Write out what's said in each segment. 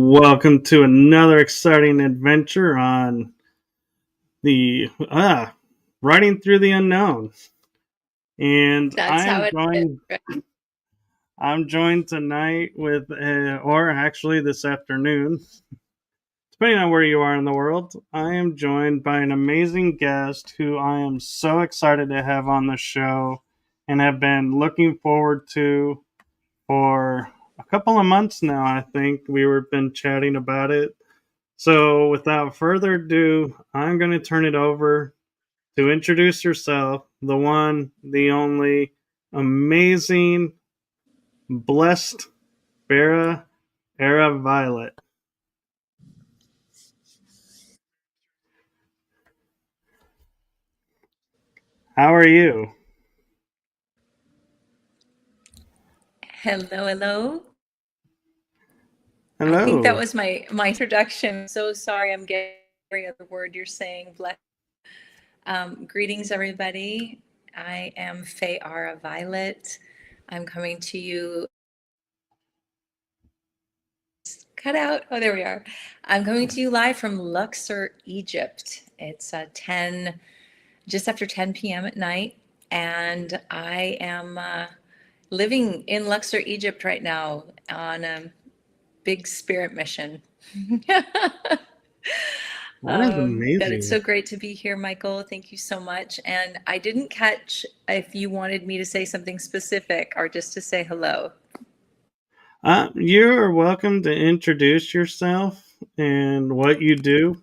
Welcome to another exciting adventure on the Riding Through the Unknown. And That's how it is. I'm joined tonight with, or actually this afternoon, depending on where you are in the world, I am joined by an amazing guest who I am so excited to have on the show and have been looking forward to for a couple of months now. I think we've been chatting about it. So, without further ado, I'm going to turn it over to introduce yourself, the one, the only, amazing, blessed Fei'Ara Violet. How are you? Hello, hello. I think that Hello. was my introduction. So sorry, I'm getting every other word you're saying. Bless. Greetings, everybody. I am Fei'Ara Violet. I'm coming to you. Cut out. Oh, there we are. I'm coming to you live from Luxor, Egypt. It's just after 10 p.m. at night, and I am living in Luxor, Egypt right now on a big spirit mission. That is But it's amazing. so great to be here, Michael. Thank you so much. And I didn't catch if you wanted me to say something specific or just to say hello. You're welcome to introduce yourself and what you do.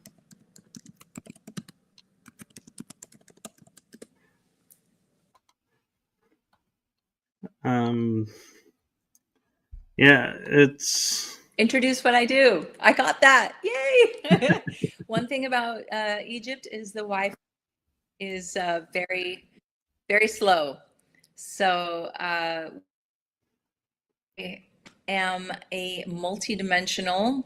Um, yeah, it's. Introduce what I do. I got that. Yay! One thing about Egypt is the Wi-Fi is very, very slow. So I am a multidimensional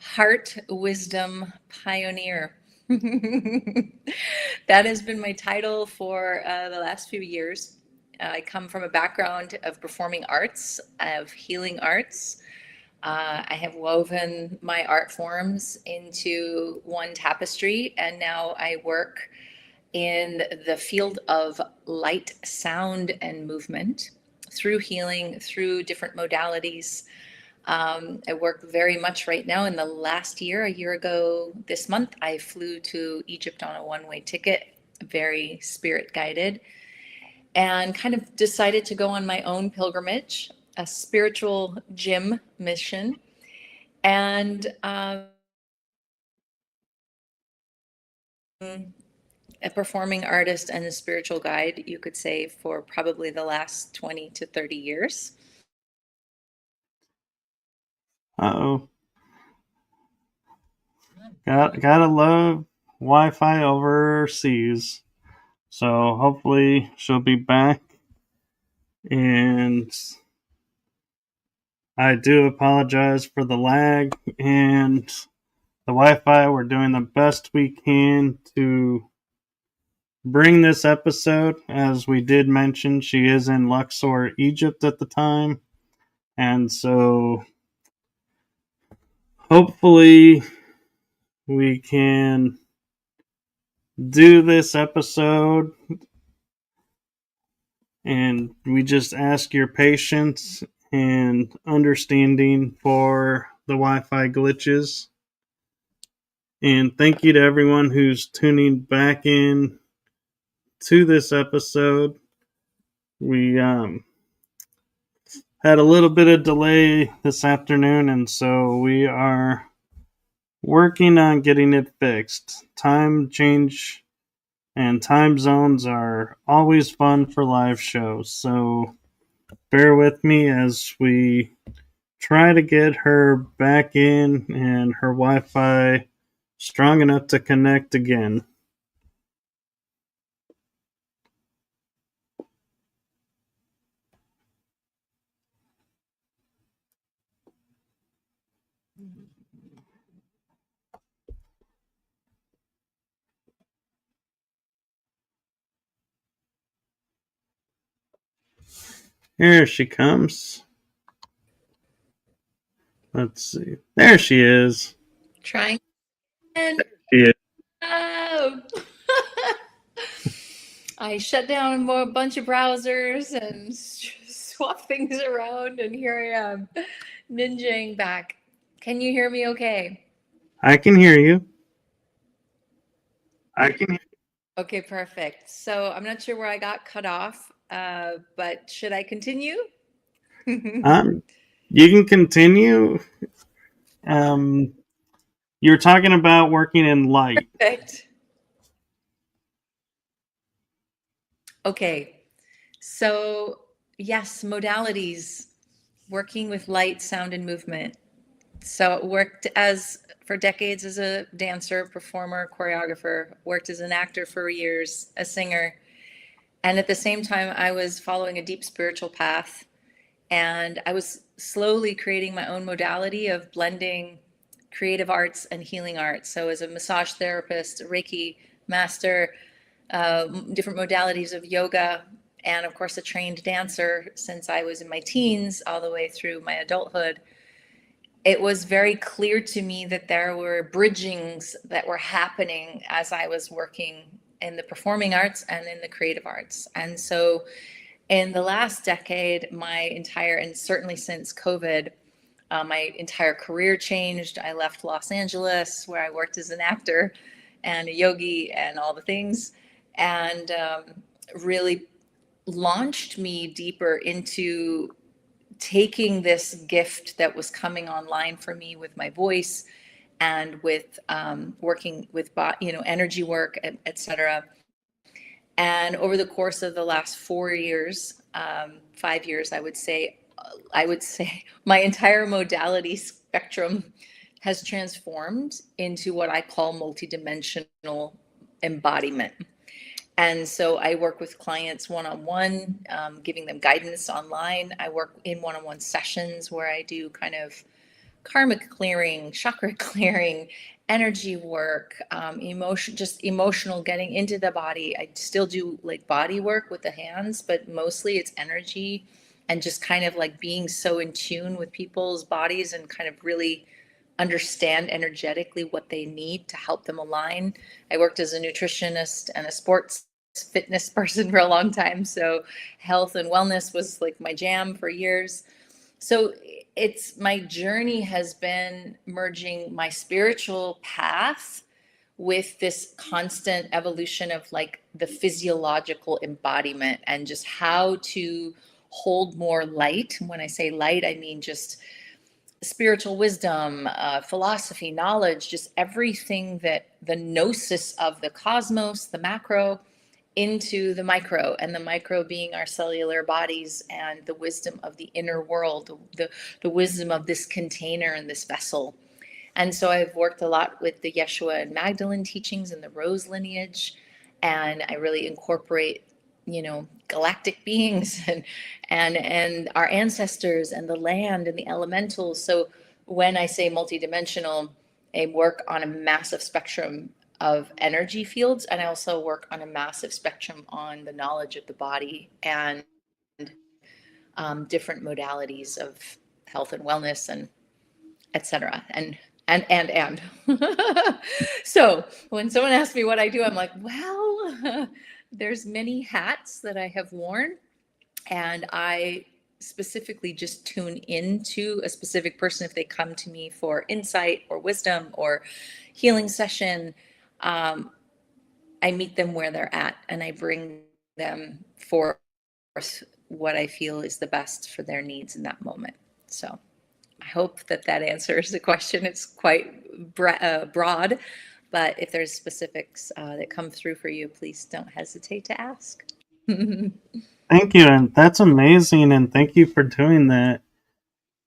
heart wisdom pioneer. That has been my title for the last few years. I come from a background of performing arts, of healing arts. I have woven my art forms into one tapestry, and now I work in the field of light, sound, and movement through healing, through different modalities. I work very much right now. In the last year, a year ago this month, I flew to Egypt on a one-way ticket, very spirit guided, and kind of decided to go on my own pilgrimage, a spiritual gym mission. And a performing artist and a spiritual guide, you could say, for probably the last 20 to 30 years. Uh-oh. Gotta love Wi-Fi overseas. So hopefully she'll be back. And I do apologize for the lag and the Wi-Fi. We're doing the best we can to bring this episode. As we did mention, she is in Luxor, Egypt at the time. And so hopefully we can do this episode, and we just ask your patience and understanding for the Wi-Fi glitches. And thank you to everyone who's tuning back in to this episode. We had a little bit of delay this afternoon, and so we are working on getting it fixed. Time change and time zones are always fun for live shows, so bear with me as we try to get her back in and her Wi-Fi strong enough to connect again. Here she comes. Let's see. There she is. Trying again. She is. Oh. I shut down a bunch of browsers and swap things around, and here I am, ninjaing back. Can you hear me okay? I can hear you. I can. Okay, perfect. So I'm not sure where I got cut off, but should I continue? Um, you can continue. Um, you're talking about working in light. Perfect. Okay, so yes, modalities, working with light, sound, and movement. So worked as for decades as a dancer, performer, choreographer, worked as an actor for years, a singer. And at the same time, I was following a deep spiritual path. And I was slowly creating my own modality of blending creative arts and healing arts. So as a massage therapist, a Reiki master, different modalities of yoga, and of course, a trained dancer since I was in my teens all the way through my adulthood. It was very clear to me that there were bridgings that were happening as I was working in the performing arts and in the creative arts. And so in the last decade, my entire, and certainly since COVID, my entire career changed. I left Los Angeles, where I worked as an actor and a yogi and all the things, and really launched me deeper into taking this gift that was coming online for me with my voice and with working with energy work, et cetera. And over the course of the last 4 years, 5 years, I would say my entire modality spectrum has transformed into what I call multidimensional embodiment. And so I work with clients one-on-one, giving them guidance online. I work in one-on-one sessions where I do kind of karmic clearing, chakra clearing, energy work, just emotional getting into the body. I still do like body work with the hands, but mostly it's energy and just kind of like being so in tune with people's bodies and kind of really understand energetically what they need to help them align. I worked as a nutritionist and a sports fitness person for a long time. So health and wellness was like my jam for years. So it's my journey has been merging my spiritual path with this constant evolution of like the physiological embodiment and just how to hold more light. When I say light, I mean just spiritual wisdom, philosophy, knowledge, just everything that the gnosis of the cosmos, the macro, into the micro, and the micro being our cellular bodies and the wisdom of the inner world, the wisdom of this container and this vessel. And so I've worked a lot with the Yeshua and Magdalene teachings and the Rose lineage, and I really incorporate, galactic beings and our ancestors and the land and the elementals. So when I say multidimensional, I work on a massive spectrum of energy fields, and I also work on a massive spectrum on the knowledge of the body and different modalities of health and wellness and etc. And so when someone asks me what I do, I'm like, well, there's many hats that I have worn, and I specifically just tune into a specific person if they come to me for insight or wisdom or healing session. I meet them where they're at, and I bring them forth what I feel is the best for their needs in that moment. So I hope that answers the question. It's quite broad, but if there's specifics that come through for you, please don't hesitate to ask. Thank you, and that's amazing, and thank you for doing that.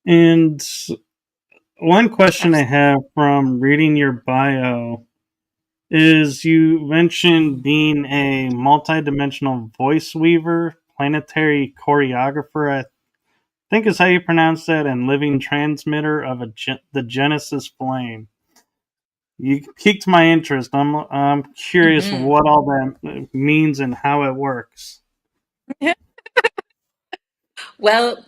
And one question I have from reading your bio is you mentioned being a multidimensional voice weaver, planetary choreographer, I think is how you pronounce that, and living transmitter of the Genesis flame. You piqued my interest. I'm curious Mm-hmm. what all that means and how it works. Well,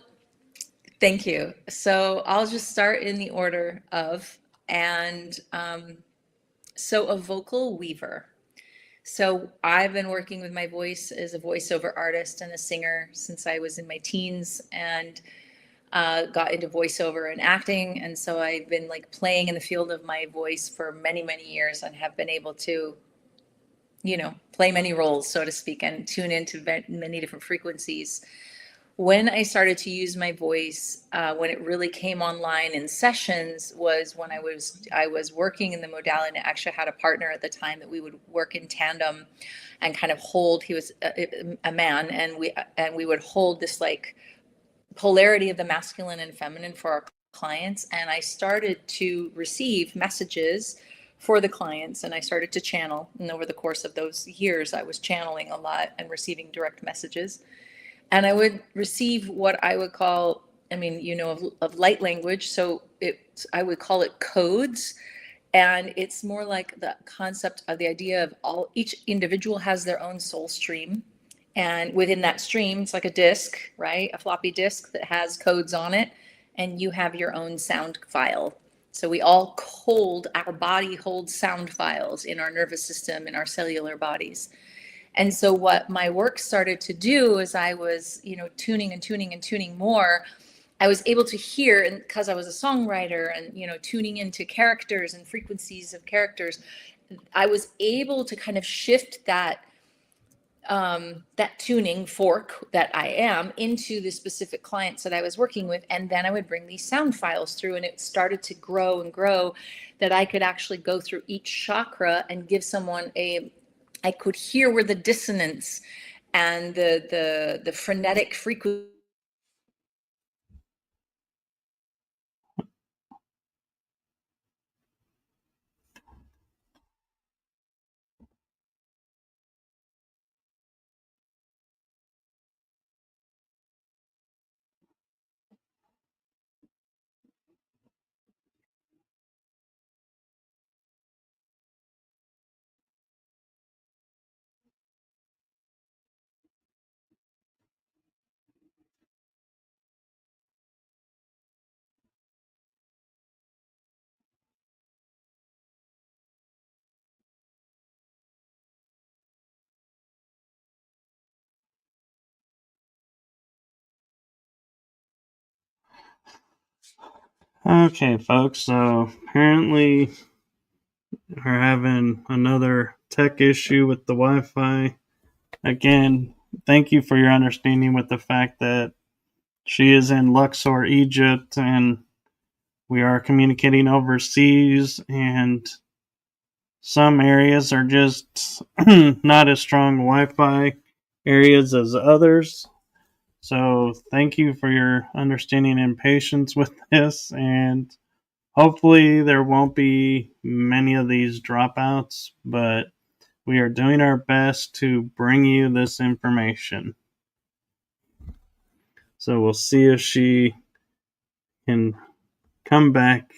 Thank you. So I'll just start in the order of, and so a vocal weaver. So I've been working with my voice as a voiceover artist and a singer since I was in my teens, and got into voiceover and acting. And so I've been like playing in the field of my voice for many, many years and have been able to, play many roles, so to speak, and tune into many different frequencies. When I started to use my voice, when it really came online in sessions, was when I was working in the modality. And I actually had a partner at the time that we would work in tandem, and kind of hold. He was a man, and we would hold this like polarity of the masculine and feminine for our clients. And I started to receive messages for the clients, and I started to channel. And over the course of those years, I was channeling a lot and receiving direct messages. And I would receive what I would call, I mean, of light language. So I would call it codes. And it's more like the concept of the idea of each individual has their own soul stream. And within that stream, it's like a disk, right? A floppy disk that has codes on it. And you have your own sound file. So we all our body holds sound files in our nervous system, in our cellular bodies. And so what my work started to do as I was, tuning and tuning and tuning more, I was able to hear, and because I was a songwriter and, tuning into characters and frequencies of characters, I was able to kind of shift that tuning fork that I am into the specific clients that I was working with. And then I would bring these sound files through, and it started to grow and grow, that I could actually go through each chakra and give someone I could hear where the dissonance and the frenetic frequency. Okay, folks, so apparently we're having another tech issue with the Wi Fi. Again, thank you for your understanding with the fact that she is in Luxor, Egypt, and we are communicating overseas, and some areas are just not as strong Wi Fi areas as others. So, thank you for your understanding and patience with this, and hopefully, there won't be many of these dropouts, but we are doing our best to bring you this information. So, we'll see if she can come back.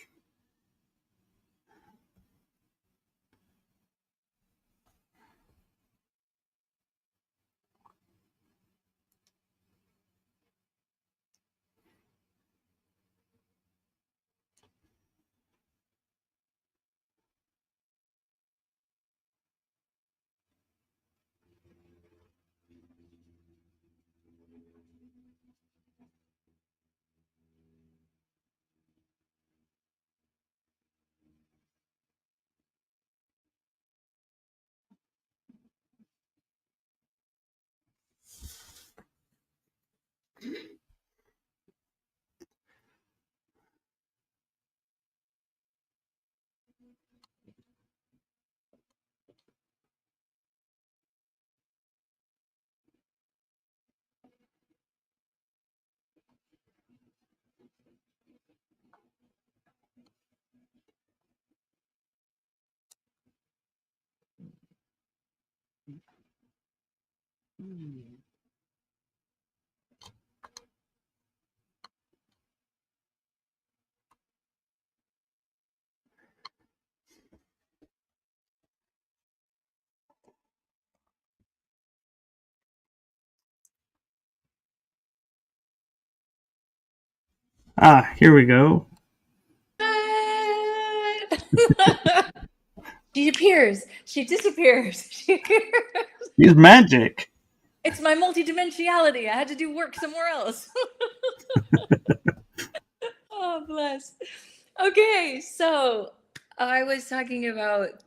Ah, here we go. She appears. She disappears. She appears. Use magic. It's my multidimensionality. I had to do work somewhere else. Oh, bless. Okay, so I was talking about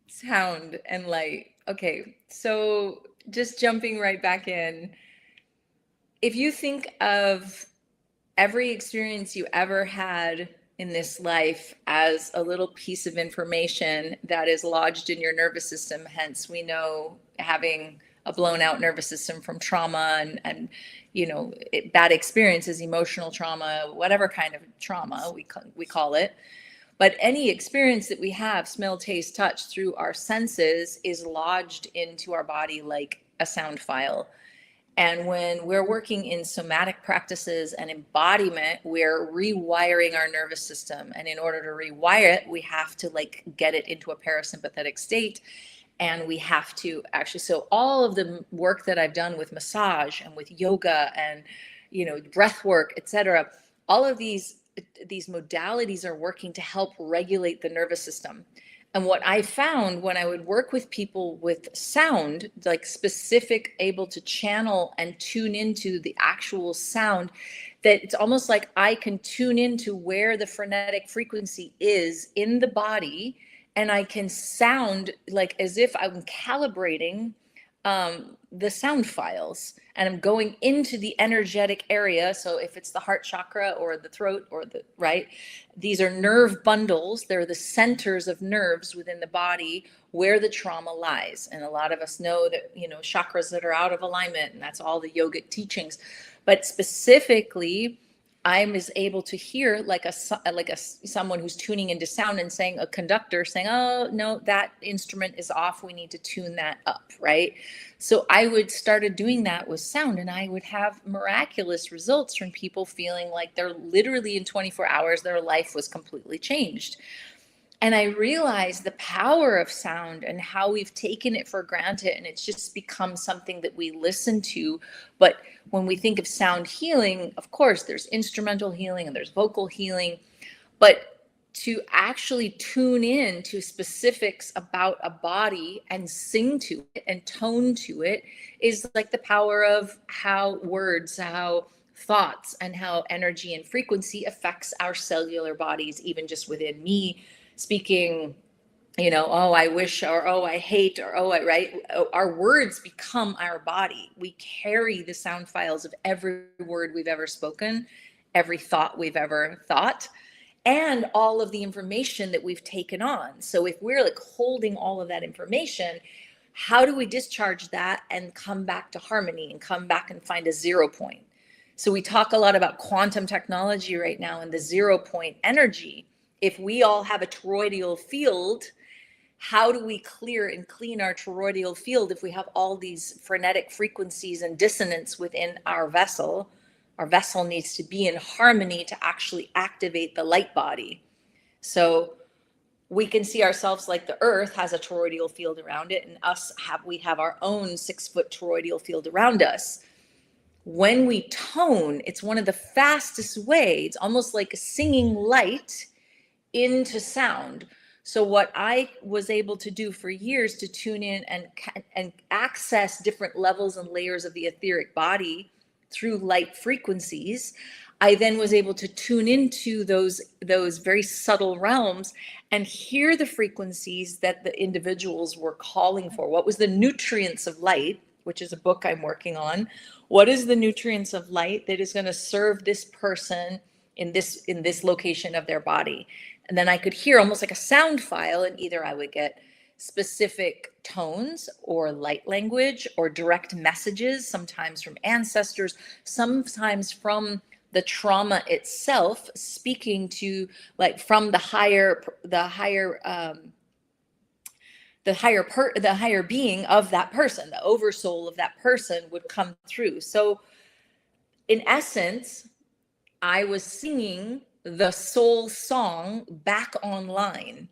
sound and light. Okay, so just jumping right back in. If you think of every experience you ever had in this life as a little piece of information that is lodged in your nervous system, hence we know having a blown out nervous system from trauma and bad experiences, emotional trauma, whatever kind of trauma we call it. But any experience that we have, smell, taste, touch, through our senses, is lodged into our body like a sound file. And when we're working in somatic practices and embodiment, we're rewiring our nervous system. And in order to rewire it, we have to get it into a parasympathetic state. And we have to actually, so all of the work that I've done with massage and with yoga and, breath work, etc., all of these modalities are working to help regulate the nervous system. And what I found when I would work with people with sound, like specific, able to channel and tune into the actual sound, that it's almost like I can tune into where the frenetic frequency is in the body. And I can sound like as if I'm calibrating the sound files, and I'm going into the energetic area. So if it's the heart chakra or the throat or right, these are nerve bundles. They're the centers of nerves within the body where the trauma lies. And a lot of us know that, chakras that are out of alignment, and that's all the yogic teachings. But specifically, I'm able to hear someone who's tuning into sound and saying, a conductor saying, oh no, that instrument is off, we need to tune that up, right? So I would started doing that with sound, and I would have miraculous results from people feeling like they're literally in 24 hours their life was completely changed. And I realized the power of sound and how we've taken it for granted, and it's just become something that we listen to. But when we think of sound healing, of course, there's instrumental healing and there's vocal healing. But to actually tune in to specifics about a body and sing to it and tone to it is like the power of how words, how thoughts, and how energy and frequency affects our cellular bodies, even just within me speaking, oh, I wish, or oh, I hate, or oh, I, right? Our words become our body. We carry the sound files of every word we've ever spoken, every thought we've ever thought, and all of the information that we've taken on. So if we're holding all of that information, how do we discharge that and come back to harmony and come back and find a 0 point? So we talk a lot about quantum technology right now and the 0 point energy. If we all have a toroidal field, how do we clear and clean our toroidal field if we have all these frenetic frequencies and dissonance within our vessel? Our vessel needs to be in harmony to actually activate the light body. So we can see ourselves like the earth has a toroidal field around it, and we have our own 6-foot toroidal field around us. When we tone, it's one of the fastest ways, almost like singing light into sound. So what I was able to do for years to tune in and access different levels and layers of the etheric body through light frequencies, I then was able to tune into those very subtle realms and hear the frequencies that the individuals were calling for. What was the nutrients of light, which is a book I'm working on. What is the nutrients of light that is going to serve this person in this location of their body? And then I could hear almost like a sound file, and either I would get specific tones or light language or direct messages, sometimes from ancestors, sometimes from the trauma itself, speaking to from the higher being of that person, the oversoul of that person would come through. So in essence, I was singing the soul song back online.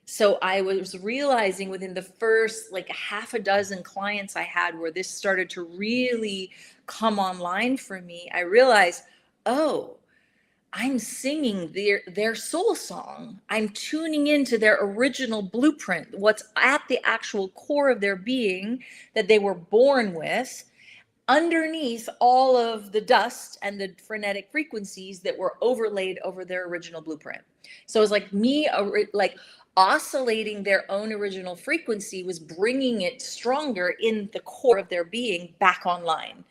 So I was realizing within the first half a dozen clients I had where this started to really come online for me, I realized, oh, I'm singing their soul song. I'm tuning into their original blueprint, what's at the actual core of their being that they were born with, underneath all of the dust and the frenetic frequencies that were overlaid over their original blueprint. So it was like me, like oscillating their own original frequency was bringing it stronger in the core of their being back online.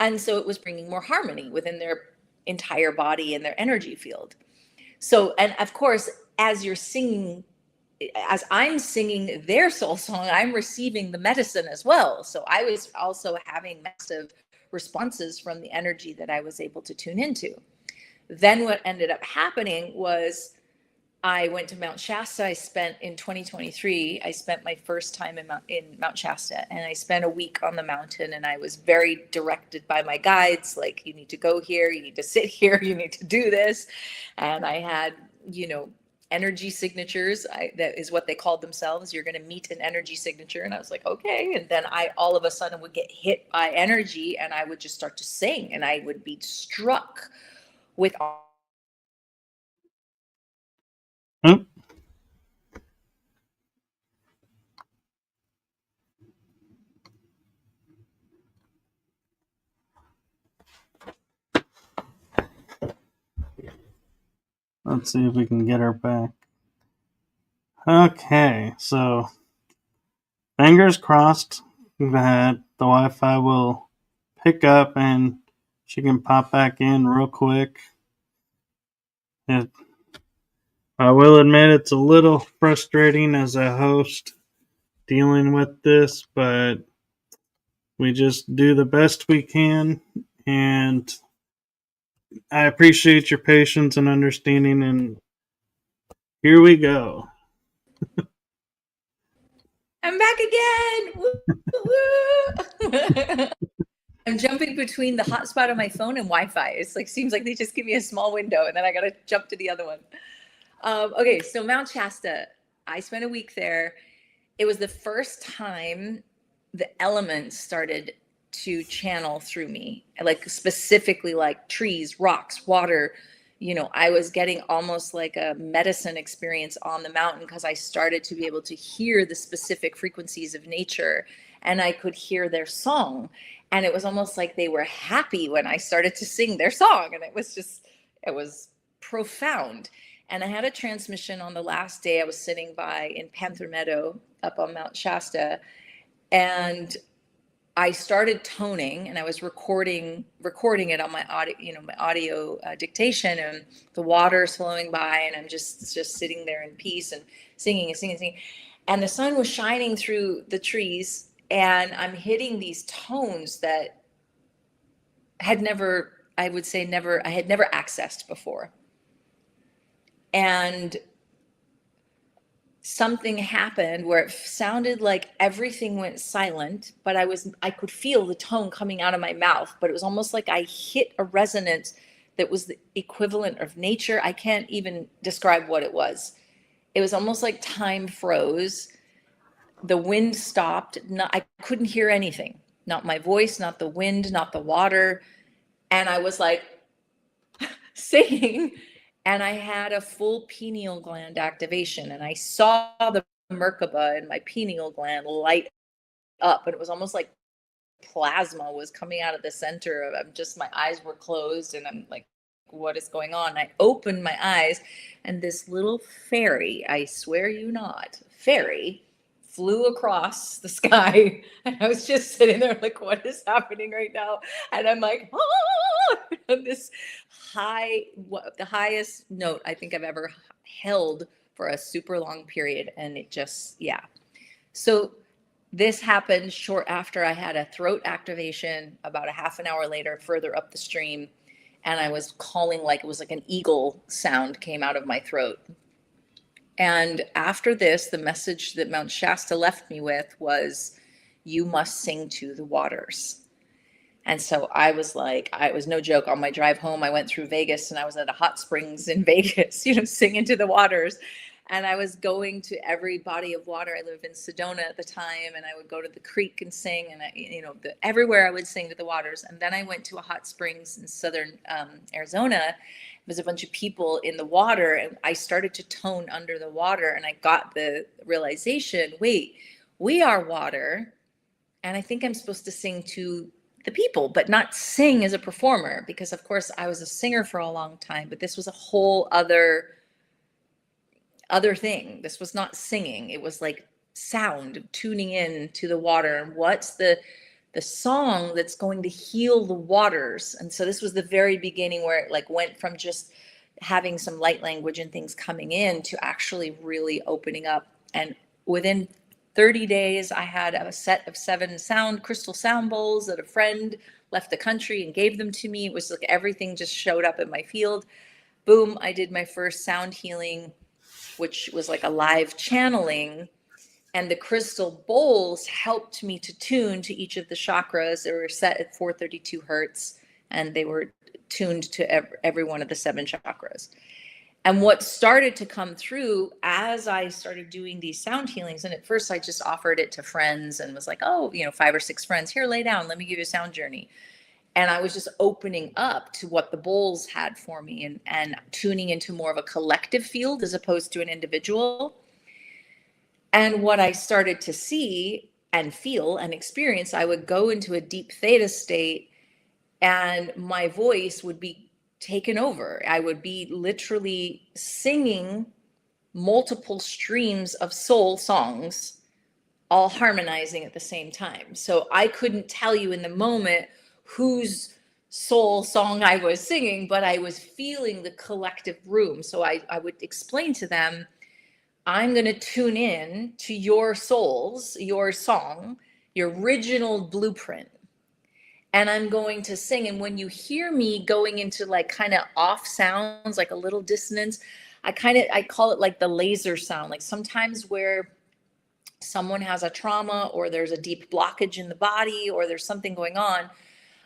And so it was bringing more harmony within their entire body and their energy field. So, and of course, as you're singing, as I'm singing their soul song, I'm receiving the medicine as well. So I was also having massive responses from the energy that I was able to tune into. Then what ended up happening was I went to Mount Shasta. I spent in 2023, I spent my first time in Mount Shasta, and I spent a week on the mountain, and I was very directed by my guides, like, you need to go here, you need to sit here, you need to do this. And I had, energy signatures. That is what they called themselves. You're going to meet an energy signature. And I was like, okay. And then I all of a sudden would get hit by energy, and I would just start to sing, and I would be struck with Hmm? Let's see if we can get her back. Okay, so fingers crossed that the Wi-Fi will pick up and she can pop back in real quick. I will admit it's a little frustrating as a host dealing with this, but we just do the best we can, and I appreciate your patience and understanding, and here we go. I'm back again. I'm jumping between the hotspot on my phone and Wi-Fi. It's like, seems like they just give me a small window, and then I got to jump to the other one. Okay, so Mount Shasta, I spent a week there. It was the first time the elements started to channel through me, like specifically like trees, rocks, water. I was getting almost like a medicine experience on the mountain because I started to be able to hear the specific frequencies of nature, and I could hear their song. And it was almost like they were happy when I started to sing their song. And it was profound. And I had a transmission on the last day. I was sitting by in Panther Meadow up on Mount Shasta, and I started toning, and I was recording it on my audio dictation, and the water's flowing by, and I'm just sitting there in peace and singing and singing and singing. And the sun was shining through the trees, and I'm hitting these tones that I had never accessed before. And something happened where it sounded like everything went silent, but I could feel the tone coming out of my mouth, but it was almost like I hit a resonance that was the equivalent of nature. I can't even describe what it was. It was almost like time froze. The wind stopped. I couldn't hear anything, not my voice, not the wind, not the water. And I was like singing, and I had a full pineal gland activation, and I saw the Merkaba in my pineal gland light up, and it was almost like plasma was coming out of the center of my eyes were closed, and I'm like, what is going on? And I opened my eyes, and this little fairy, I swear you not, fairy, flew across the sky, and I was just sitting there like, what is happening right now? And I'm like, oh, this the highest note I think I've ever held for a super long period. And it just, yeah. So this happened short after I had a throat activation, about a half an hour later, further up the stream. And I was calling, like it was like an eagle sound came out of my throat. And after this, the message that Mount Shasta left me with was, you must sing to the waters. And so I was like, it was no joke. On my drive home, I went through Vegas, and I was at a hot springs in Vegas, singing to the waters. And I was going to every body of water. I lived in Sedona at the time, and I would go to the creek and sing, and everywhere I would sing to the waters. And then I went to a hot springs in southern Arizona. There was a bunch of people in the water, and I started to tone under the water, and I got the realization, wait, we are water, and I think I'm supposed to sing to the people, but not sing as a performer, because of course I was a singer for a long time, but this was a whole other thing. This was not singing. It was like sound, tuning in to the water, and what's the song that's going to heal the waters. And so this was the very beginning where it like went from just having some light language and things coming in to actually really opening up. And within 30 days, I had a set of 7 crystal sound bowls that a friend left the country and gave them to me. It was like everything just showed up in my field. Boom, I did my first sound healing, which was like a live channeling. And the crystal bowls helped me to tune to each of the chakras. They were set at 432 hertz, and they were tuned to every one of the 7 chakras. And what started to come through as I started doing these sound healings, and at first I just offered it to friends and was like, oh, 5 or 6 friends, here, lay down, let me give you a sound journey. And I was just opening up to what the bowls had for me, and tuning into more of a collective field as opposed to an individual. And what I started to see and feel and experience, I would go into a deep theta state, and my voice would be taken over. I would be literally singing multiple streams of soul songs, all harmonizing at the same time. So I couldn't tell you in the moment whose soul song I was singing, but I was feeling the collective room. So I would explain to them, I'm going to tune in to your souls, your song, your original blueprint. And I'm going to sing. And when you hear me going into like kind of off sounds, like a little dissonance, I call it like the laser sound. Like sometimes where someone has a trauma, or there's a deep blockage in the body, or there's something going on,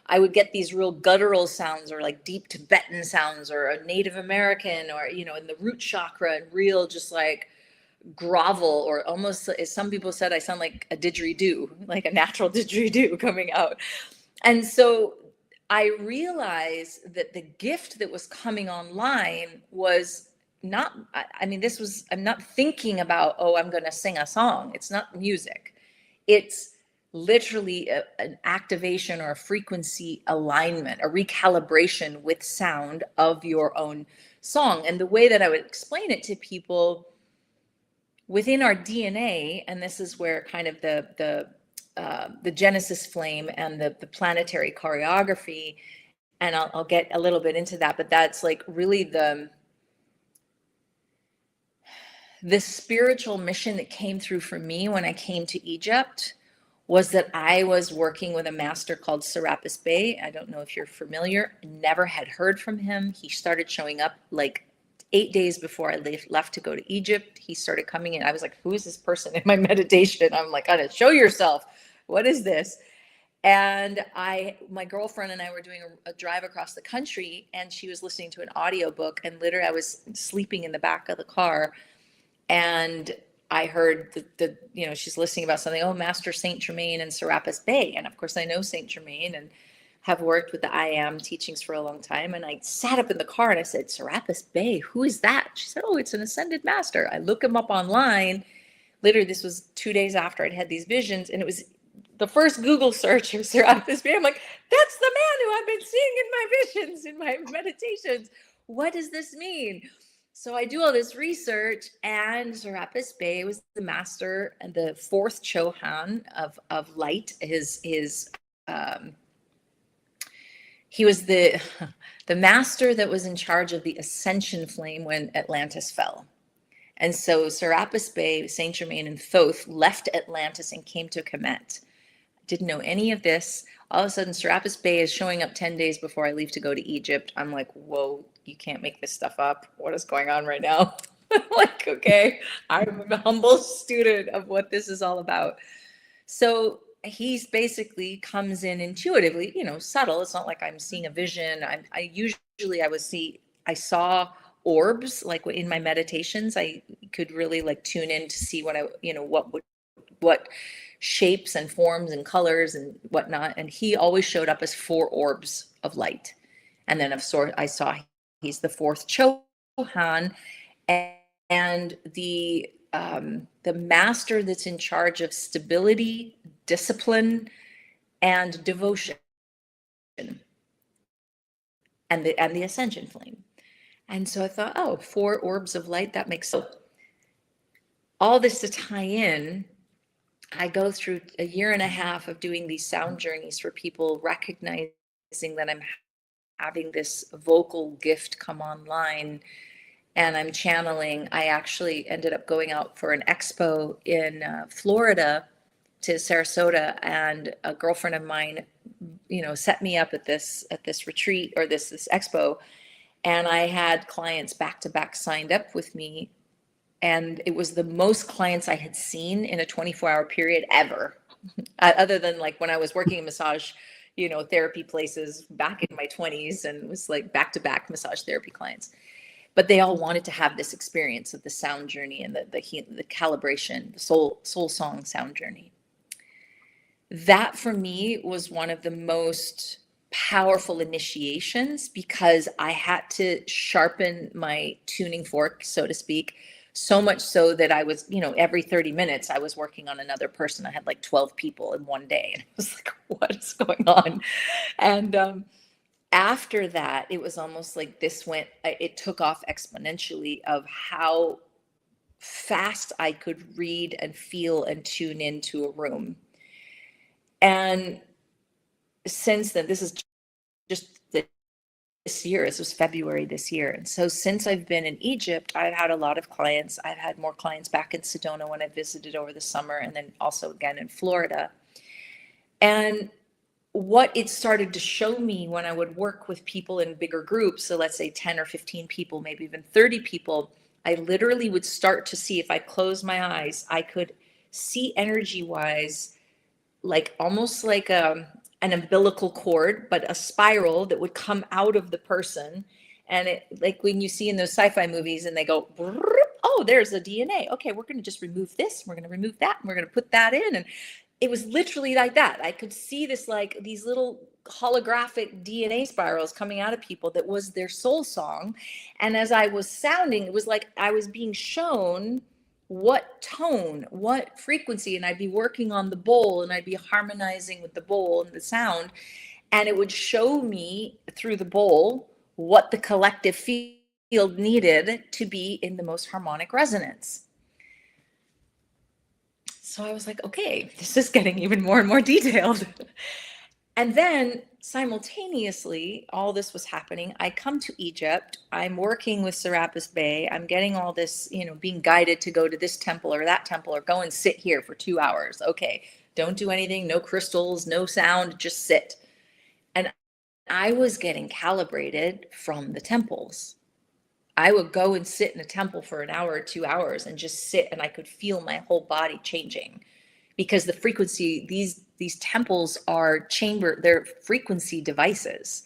I would get these real guttural sounds, or like deep Tibetan sounds, or a Native American, or, in the root chakra, and real just like grovel, or almost, as some people said, I sound like a didgeridoo, like a natural didgeridoo coming out. And so I realized that the gift that was coming online was not, I'm not thinking about, oh, I'm going to sing a song. It's not music. It's literally an activation or a frequency alignment, a recalibration with sound of your own song. And the way that I would explain it to people, within our DNA, and this is where kind of the Genesis flame and the planetary choreography, and I'll get a little bit into that, but that's like really the spiritual mission that came through for me when I came to Egypt, was that I was working with a master called Serapis Bey. I don't know if you're familiar, never had heard from him. He started showing up like 8 days before I left to go to Egypt. He started coming in. I was like, who is this person in my meditation? I'm like, gotta show yourself. What is this? And my girlfriend and I were doing a drive across the country, and she was listening to an audiobook, and literally I was sleeping in the back of the car, and I heard she's listening about something, oh, Master Saint Germain and Serapis Bey. And of course I know Saint Germain and have worked with the I Am teachings for a long time. And I sat up in the car and I said, Serapis Bey, who is that? She said, oh, it's an ascended master. I look him up online. Literally, this was 2 days after I'd had these visions, and it was the first Google search of Serapis Bey. I'm like, that's the man who I've been seeing in my visions, in my meditations. What does this mean? So I do all this research, and Serapis Bey was the master and the 4th Chohan of light. He was the master that was in charge of the ascension flame when Atlantis fell. And so Serapis Bey, Saint Germain, and Thoth left Atlantis and came to Kemet. Didn't know any of this. All of a sudden, Serapis Bey is showing up 10 days before I leave to go to Egypt. I'm like, whoa, you can't make this stuff up. What is going on right now? I'm like, okay, I'm a humble student of what this is all about. So he's basically comes in intuitively, subtle. It's not like I'm seeing a vision. I saw orbs. Like in my meditations, I could really like tune in to see what what shapes and forms and colors and whatnot. And he always showed up as 4 orbs of light. And then I saw he's the 4th Chohan, and the master that's in charge of stability, discipline, and devotion, and the ascension flame. And so I thought, oh, 4 orbs of light, that makes sense. All this to tie in, I go through a year and a half of doing these sound journeys for people, recognizing that I'm having this vocal gift come online, and I'm channeling. I actually ended up going out for an expo in Florida, to Sarasota, and a girlfriend of mine, set me up at this retreat, or this expo, and I had clients back to back signed up with me, and it was the most clients I had seen in a 24-hour period ever, other than like when I was working in massage, therapy places back in my 20s, and it was like back to back massage therapy clients. But they all wanted to have this experience of the sound journey and the calibration, the soul song sound journey. That for me was one of the most powerful initiations, because I had to sharpen my tuning fork, so to speak, so much so that I was, every 30 minutes I was working on another person. I had like 12 people in one day, and I was like, what is going on? And after that, it was almost like it took off exponentially, of how fast I could read and feel and tune into a room. And since then, this is just this year, this was February this year. And so since I've been in Egypt, I've had a lot of clients. I've had more clients back in Sedona when I visited over the summer, and then also again in Florida. And what it started to show me when I would work with people in bigger groups, so let's say 10 or 15 people, maybe even 30 people, I literally would start to see, if I closed my eyes, I could see energy wise, like almost like an umbilical cord, but a spiral that would come out of the person. And it, like when you see in those sci-fi movies and they go, oh, there's the DNA. Okay, we're going to just remove this. We're going to remove that. And we're going to put that in. And it was literally like that. I could see this, like these little holographic DNA spirals coming out of people that was their soul song. And as I was sounding, it was like I was being shown what tone, what frequency, and I'd be working on the bowl, and I'd be harmonizing with the bowl and the sound, and it would show me through the bowl what the collective field needed to be in the most harmonic resonance. So I was like, okay, this is getting even more and more detailed. And then simultaneously, all this was happening. I come to Egypt. I'm working with Serapis Bey. I'm getting all this, being guided to go to this temple or that temple, or go and sit here for 2 hours. Okay, don't do anything, no crystals, no sound, just sit. And I was getting calibrated from the temples. I would go and sit in a temple for an hour or 2 hours and just sit, and I could feel my whole body changing, because the frequency, these temples are they're frequency devices.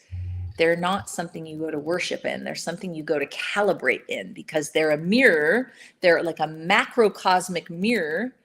They're not something you go to worship in. They're something you go to calibrate in, because they're a mirror. They're like a macrocosmic mirror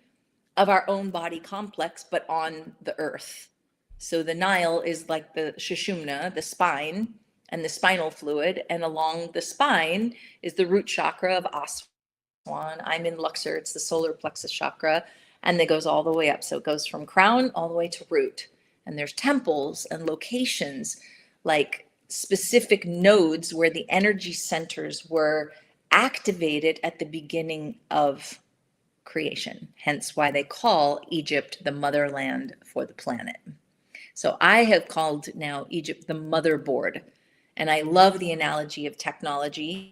of our own body complex, but on the earth. So the Nile is like the Shushumna, the spine, and the spinal fluid. And along the spine is the root chakra of Aswan. I'm in Luxor. It's the solar plexus chakra. And it goes all the way up. So it goes from crown all the way to root. And there's temples and locations, like specific nodes where the energy centers were activated at the beginning of creation. Hence why they call Egypt the motherland for the planet. So I have called now Egypt the motherboard. And I love the analogy of technology.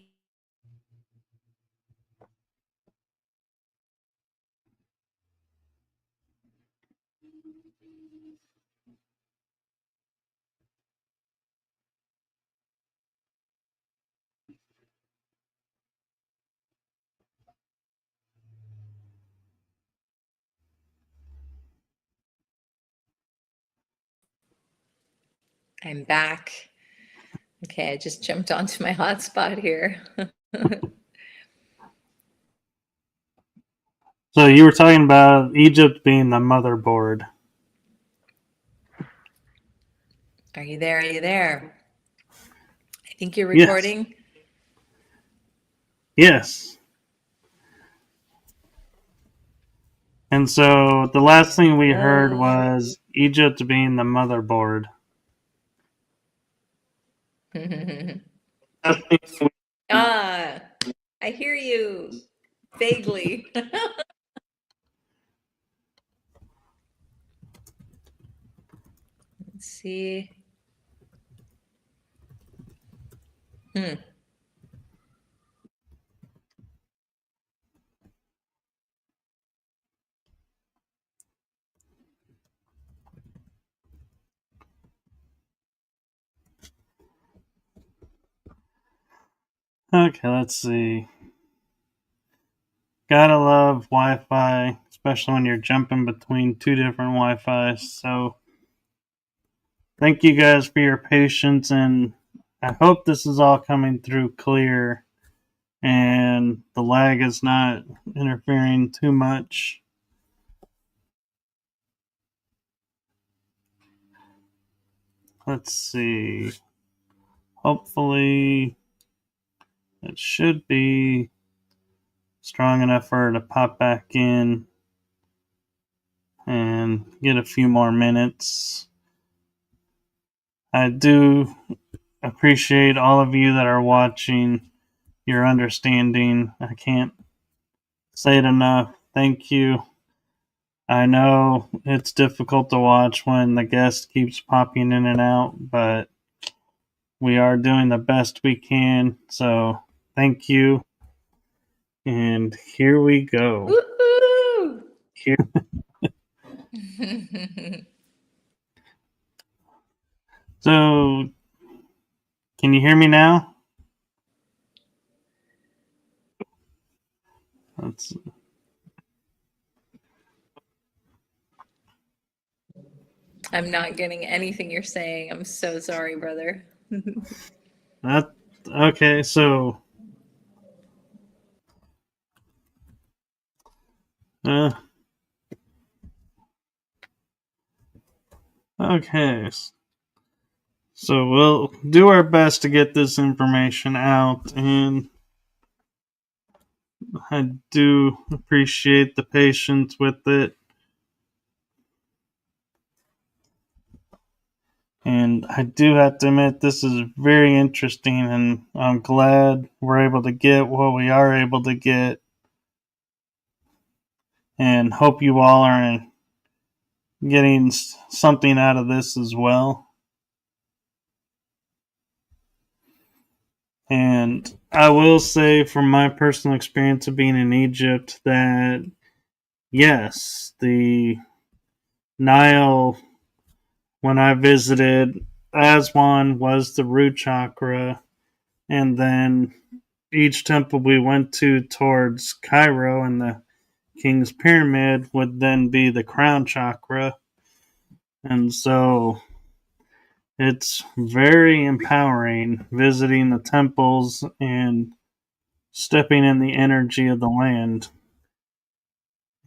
I'm back. Okay, I just jumped onto my hotspot here. So you were talking about Egypt being the motherboard. Are you there? Are you there? I think you're Yes. recording. Yes. And so the last thing we heard Oh. was Egypt being the motherboard. Ah, I hear you vaguely. Let's see. Hmm. Okay, let's see. Gotta love Wi Fi, especially when you're jumping between two different Wi Fi's. So thank you guys for your patience, and I hope this is all coming through clear and the lag is not interfering too much. Let's see. Hopefully, it should be strong enough for her to pop back in and get a few more minutes. I do appreciate all of you that are watching, your understanding. I can't say it enough. Thank you. I know it's difficult to watch when the guest keeps popping in and out, but we are doing the best we can. So thank you. And here we go. Woo-hoo! Here. So, can you hear me now? That's I'm not getting anything you're saying. I'm so sorry, brother. that. Okay. So, uh, okay. So we'll do our best to get this information out, and I do appreciate the patience with it. And I do have to admit, this is very interesting, and I'm glad we're able to get what we are able to get, and hope you all are getting something out of this as well. And I will say, from my personal experience of being in Egypt, that yes, the Nile, when I visited, Aswan was the root chakra, and then each temple we went to towards Cairo and the King's Pyramid would then be the crown chakra. And so it's very empowering visiting the temples and stepping in the energy of the land.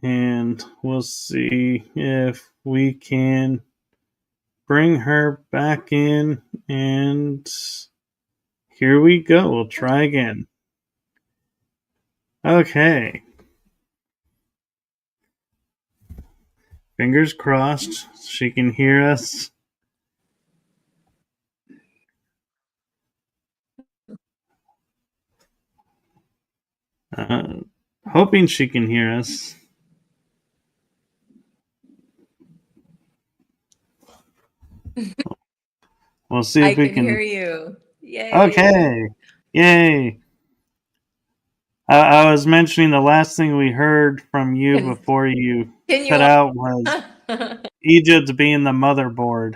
And we'll see if we can bring her back in. And here we go. We'll try again. Okay. Fingers crossed she can hear us. Uh, Hoping she can hear us. We'll see I if we can hear can. you. Yay. Okay. Yay. I was mentioning the last thing we heard from you Can, before you can you cut out was all? Egypt being the motherboard.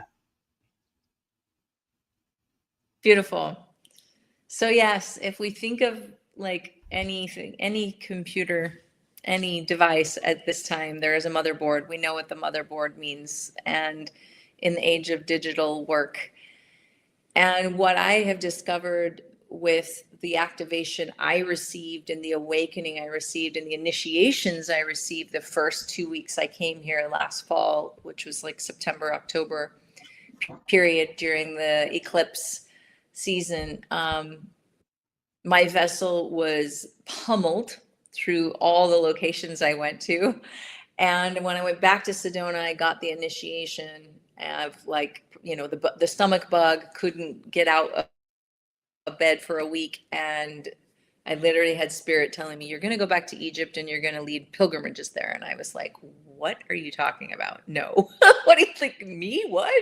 Beautiful. So yes, if we think of like anything, any computer, any device at this time, there is a motherboard. We know what the motherboard means. And in the age of digital work, and what I have discovered with the activation I received and the awakening I received and the initiations I received the first 2 weeks I came here last fall, which was like September, October period during the eclipse season. My vessel was pummeled through all the locations I went to. And when I went back to Sedona, I got the initiation of, like, you know, the stomach bug, couldn't get out of bed for a week. And I literally had spirit telling me, you're going to go back to Egypt and you're going to lead pilgrimages there. And I was like, what are you talking about? No. What do you think? Me? What?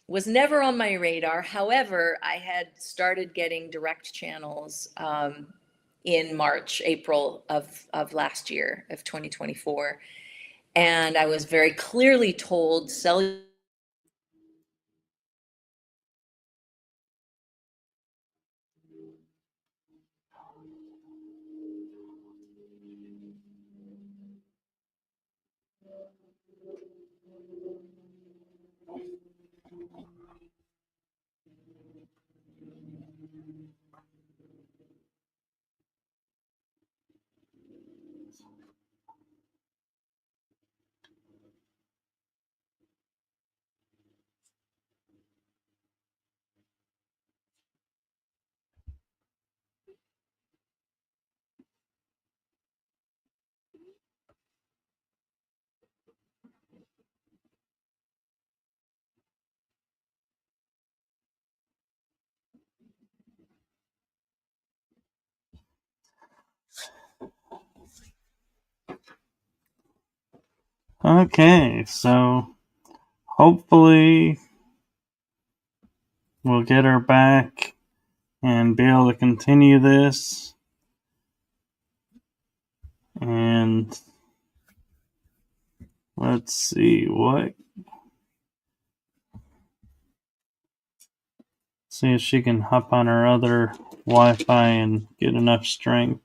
Was never on my radar. However, I had started getting direct channels in March, April of last year, of 2024. And I was very clearly told, sell Okay, so hopefully we'll get her back and be able to continue this. And let's see see if she can hop on her other Wi-Fi and get enough strength.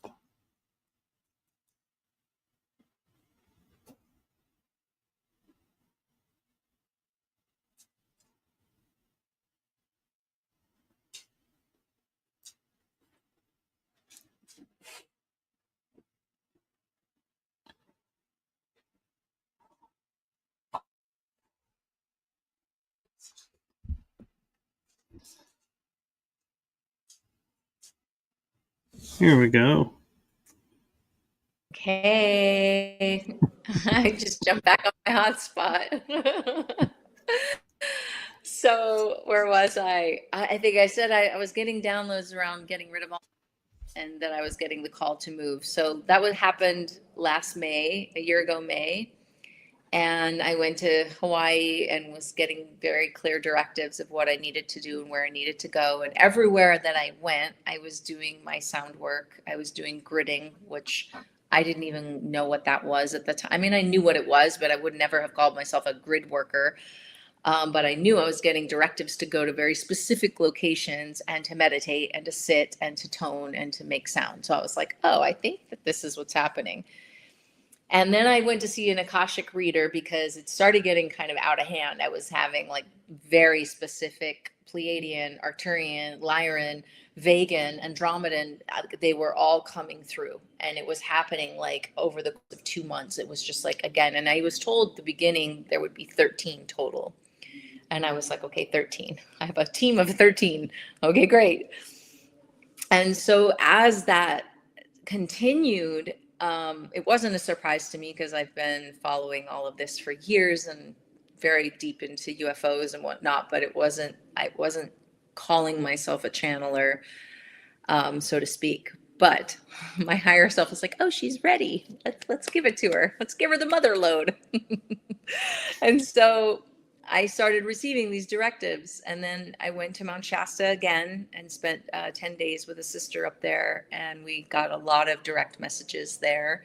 Here we go. Okay. I just jumped back on my hotspot. So where was I? I think I said I was getting downloads around getting rid of all, and that I was getting the call to move. So that would happened last May, a year ago May. And I went to Hawaii and was getting very clear directives of what I needed to do and where I needed to go. And everywhere that I went, I was doing my sound work. I was doing gridding, which I didn't even know what that was at the time. I mean, I knew what it was, but I would never have called myself a grid worker. But I knew I was getting directives to go to very specific locations and to meditate and to sit and to tone and to make sound. So I was like, oh, I think that this is what's happening. And then I went to see an Akashic reader because it started getting kind of out of hand. I was having like very specific Pleiadian, Arcturian, Lyran, Vegan, Andromedan. They were all coming through, and it was happening like over the course of 2 months. It was just like, again, and I was told at the beginning there would be 13 total. And I was like, okay, 13. I have a team of 13. Okay, great. And so as that continued, it wasn't a surprise to me because I've been following all of this for years and very deep into UFOs and whatnot, but I wasn't calling myself a channeler, so to speak. But my higher self was like, oh, she's ready. Let's give it to her. Let's give her the mother load. And so I started receiving these directives. And then I went to Mount Shasta again and spent 10 days with a sister up there. And we got a lot of direct messages there.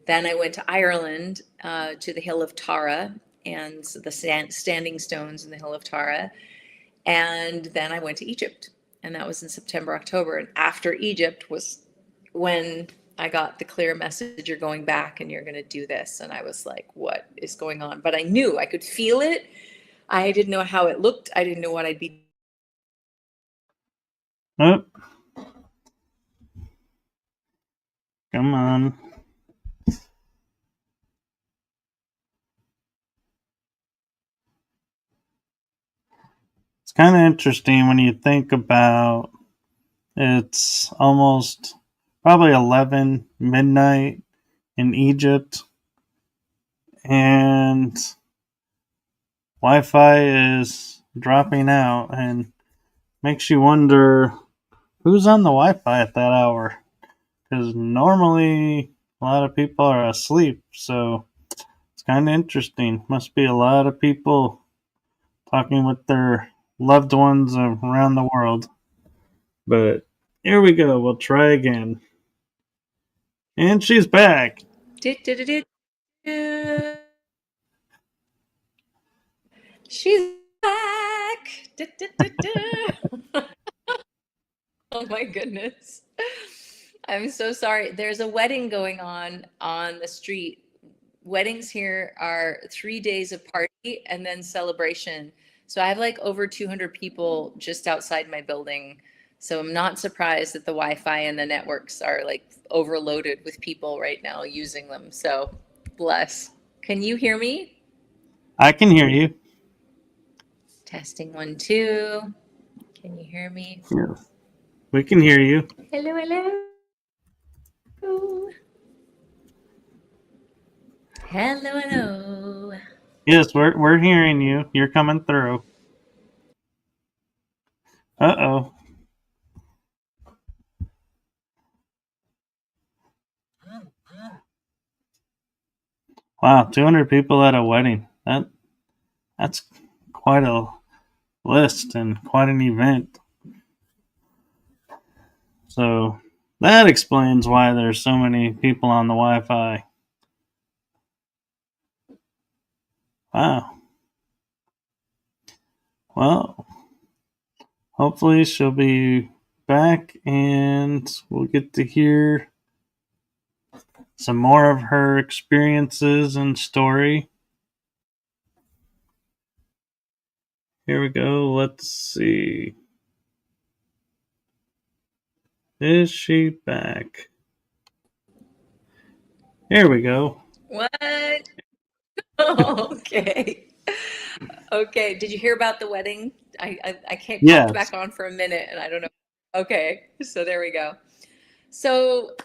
Then I went to Ireland, to the Hill of Tara and the standing stones in the Hill of Tara. And then I went to Egypt. And that was in September, October. And after Egypt was when I got the clear message, you're going back and you're going to do this. And I was like, what is going on? But I knew I could feel it. I didn't know how it looked. I didn't know what I'd be. Oh, Come on. It's kind of interesting when you think about it's almost probably 11 midnight in Egypt, and Wi-Fi is dropping out, and makes you wonder who's on the Wi-Fi at that hour. Because normally a lot of people are asleep, so it's kind of interesting. Must be a lot of people talking with their loved ones around the world. But here we go. We'll try again. And she's back. She's back. Oh my goodness. I'm so sorry. There's a wedding going on the street. Weddings here are 3 days of party and then celebration. So I have like over 200 people just outside my building. So I'm not surprised that the Wi-Fi and the networks are like overloaded with people right now using them. So bless. Can you hear me? I can hear you. Testing 1, 2. Can you hear me? Yeah. We can hear you. Hello, hello. Hello, hello. Yes, we're hearing you. You're coming through. Uh-oh. Wow, 200 people at a wedding. That's quite a list and quite an event. So that explains why there's so many people on the Wi-Fi. Wow. Well, hopefully she'll be back and we'll get to hear some more of her experiences and story. Here we go. Let's see. Is she back? Here we go. What? Okay. Okay. Did you hear about the wedding? I can't popped Yes. back on for a minute and I don't know. Okay. So there we go. So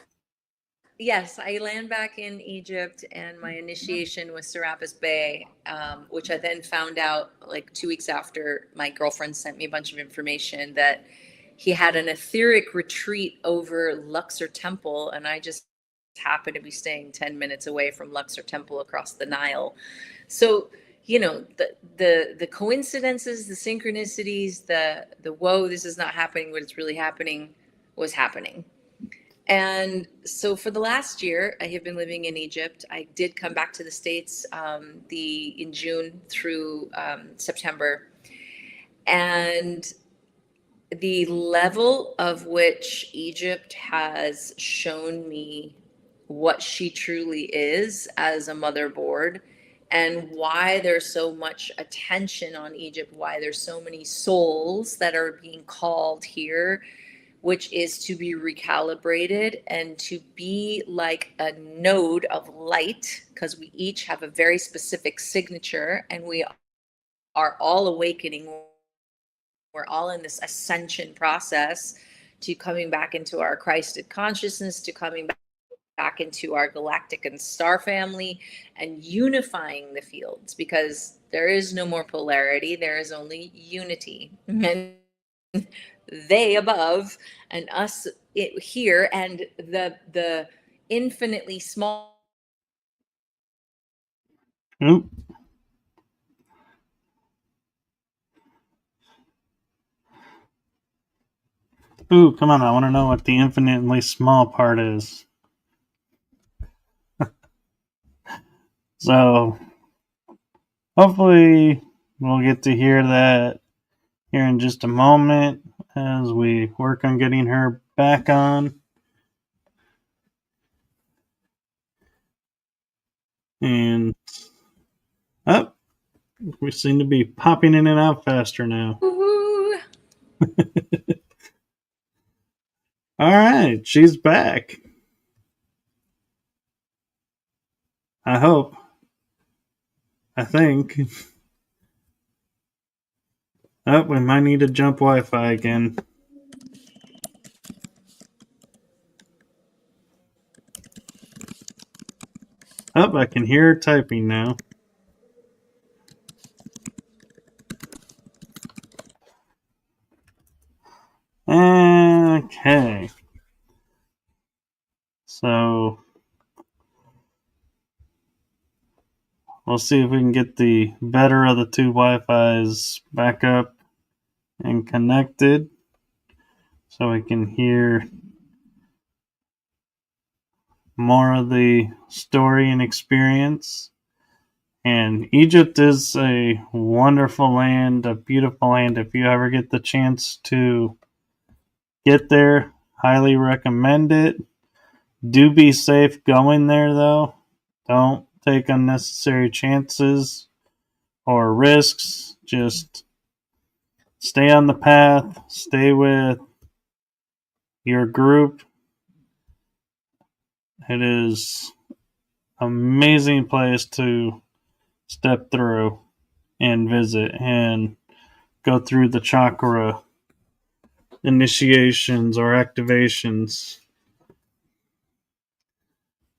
yes, I land back in Egypt and my initiation was Serapis Bay, which I then found out like 2 weeks after my girlfriend sent me a bunch of information that he had an etheric retreat over Luxor Temple, and I just happened to be staying 10 minutes away from Luxor Temple across the Nile. So, the coincidences, the synchronicities, the whoa, this is not happening, but it's really happening was happening. And so for the last year, I have been living in Egypt. I did come back to the States in June through September. And the level of which Egypt has shown me what she truly is as a motherboard and why there's so much attention on Egypt, why there's so many souls that are being called here, which is to be recalibrated and to be like a node of light, because we each have a very specific signature and we are all awakening. We're all in this ascension process to coming back into our Christed consciousness, to coming back into our galactic and star family and unifying the fields, because there is no more polarity, there is only unity. And they above and us here, and the infinitely small. Oop. Ooh, come on. I want to know what the infinitely small part is. So, hopefully, we'll get to hear that here in just a moment as we work on getting her back on. And, oh, we seem to be popping in and out faster now. All right, she's back. I hope. I think. Oh, we might need to jump Wi-Fi again. Oh, I can hear her typing now. Okay. So we'll see if we can get the better of the two Wi-Fis back up and connected so we can hear more of the story and experience. And Egypt is a wonderful land, a beautiful land. If you ever get the chance to get there, highly recommend it. Do be safe going there, though. Don't take unnecessary chances or risks. Just stay on the path, stay with your group. It is an amazing place to step through and visit and go through the chakra initiations or activations.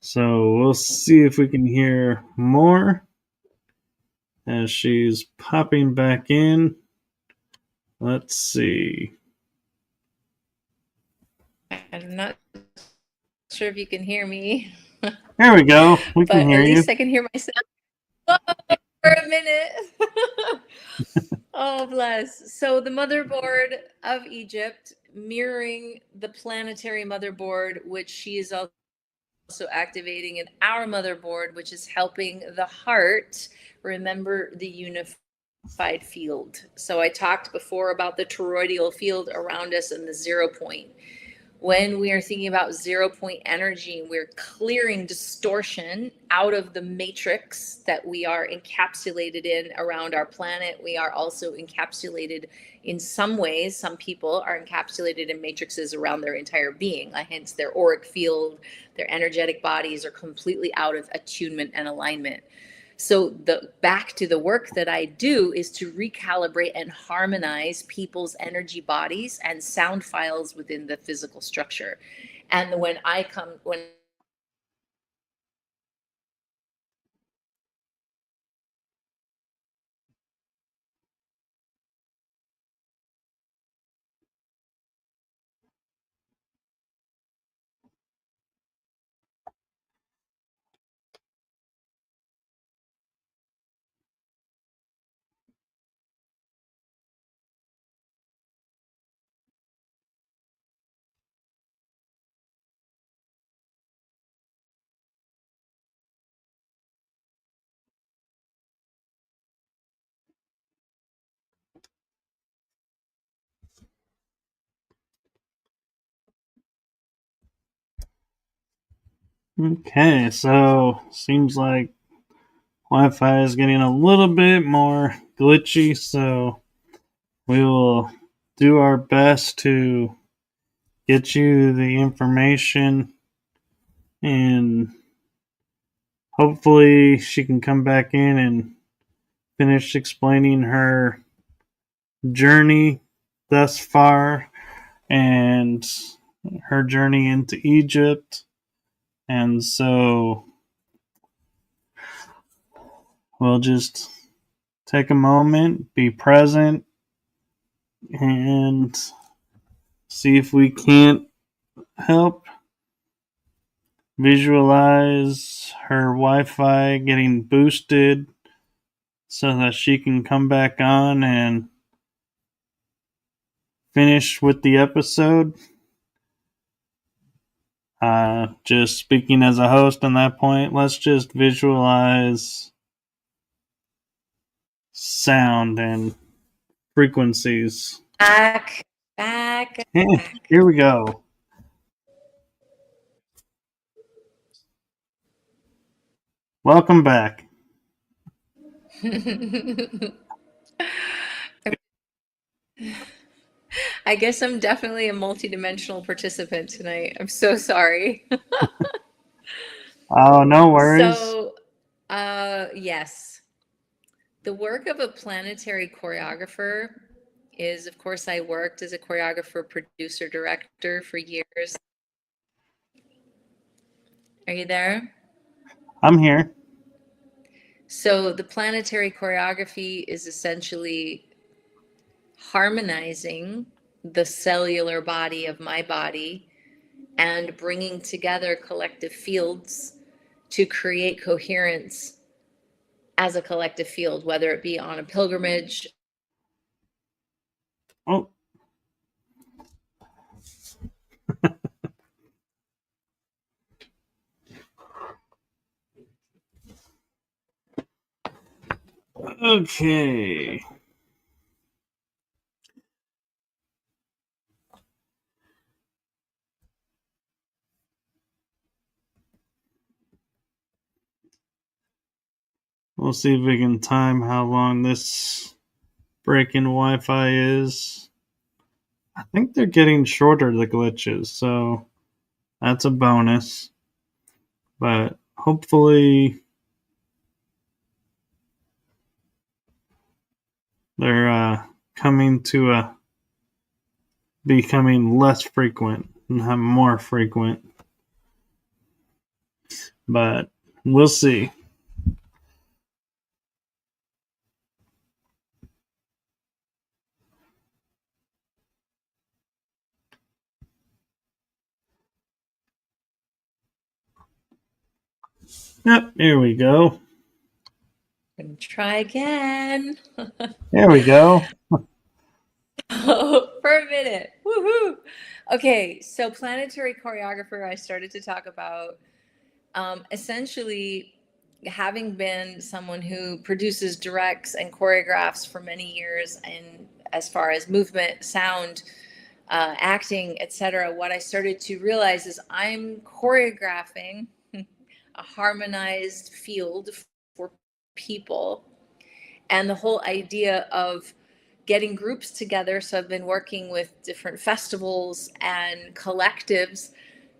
So we'll see if we can hear more as she's popping back in. Let's see. I'm not sure if you can hear me. There we go. We but can hear at least you. I can hear myself for a minute. Oh, bless. So the motherboard of Egypt, mirroring the planetary motherboard, which she is also activating in our motherboard, which is helping the heart remember the unified field. So I talked before about the toroidal field around us and the 0 point. When we are thinking about 0 point energy, we're clearing distortion out of the matrix that we are encapsulated in around our planet. We are also encapsulated in some ways. Some people are encapsulated in matrices around their entire being, hence their auric field, their energetic bodies are completely out of attunement and alignment. So the back to the work that I do is to recalibrate and harmonize people's energy bodies and sound files within the physical structure. And when Okay, so seems like Wi-Fi is getting a little bit more glitchy, so we will do our best to get you the information and hopefully she can come back in and finish explaining her journey thus far and her journey into Egypt. And so we'll just take a moment, be present, and see if we can't help visualize her Wi-Fi getting boosted so that she can come back on and finish with the episode. Just speaking as a host on that point, let's just visualize sound and frequencies. back. Here we go. Welcome back. I guess I'm definitely a multidimensional participant tonight. I'm so sorry. Oh, no worries. So Yes. The work of a planetary choreographer is, of course, I worked as a choreographer, producer, director for years. Are you there? I'm here. So the planetary choreography is essentially harmonizing the cellular body of my body and bringing together collective fields to create coherence as a collective field, whether it be on a pilgrimage. Oh, okay. We'll see if we can time how long this break in Wi-Fi is. I think they're getting shorter, the glitches, so that's a bonus. But hopefully they're coming to becoming less frequent and more frequent. But we'll see. Yep, here we go. And try again. There we go. For a minute. Woohoo. Okay, so planetary choreographer, I started to talk about essentially having been someone who produces, directs, and choreographs for many years, and as far as movement, sound, acting, etc., what I started to realize is I'm choreographing a harmonized field for people. And the whole idea of getting groups together. So I've been working with different festivals and collectives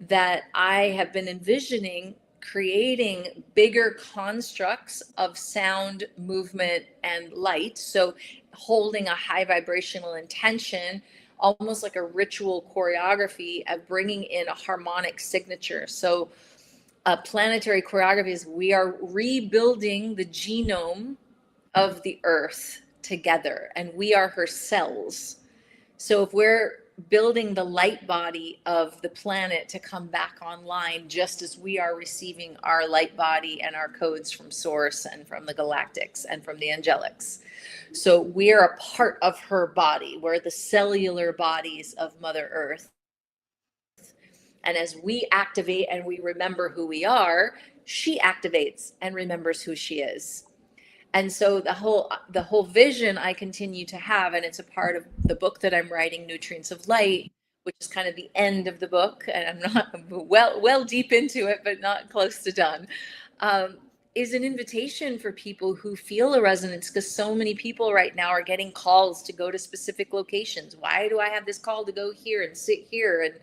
that I have been envisioning creating bigger constructs of sound, movement, and light. So holding a high vibrational intention, almost like a ritual choreography of bringing in a harmonic signature. So planetary choreography is we are rebuilding the genome of the earth together, and we are her cells. So if we're building the light body of the planet to come back online, just as we are receiving our light body and our codes from source and from the galactics and from the angelics. So we are a part of her body. We're the cellular bodies of Mother Earth. And as we activate and we remember who we are, she activates and remembers who she is. And so the whole vision I continue to have, and it's a part of the book that I'm writing, Nutrients of Light, which is kind of the end of the book, and I'm not well deep into it, but not close to done. Is an invitation for people who feel a resonance, because so many people right now are getting calls to go to specific locations. Why do I have this call to go here and sit here? And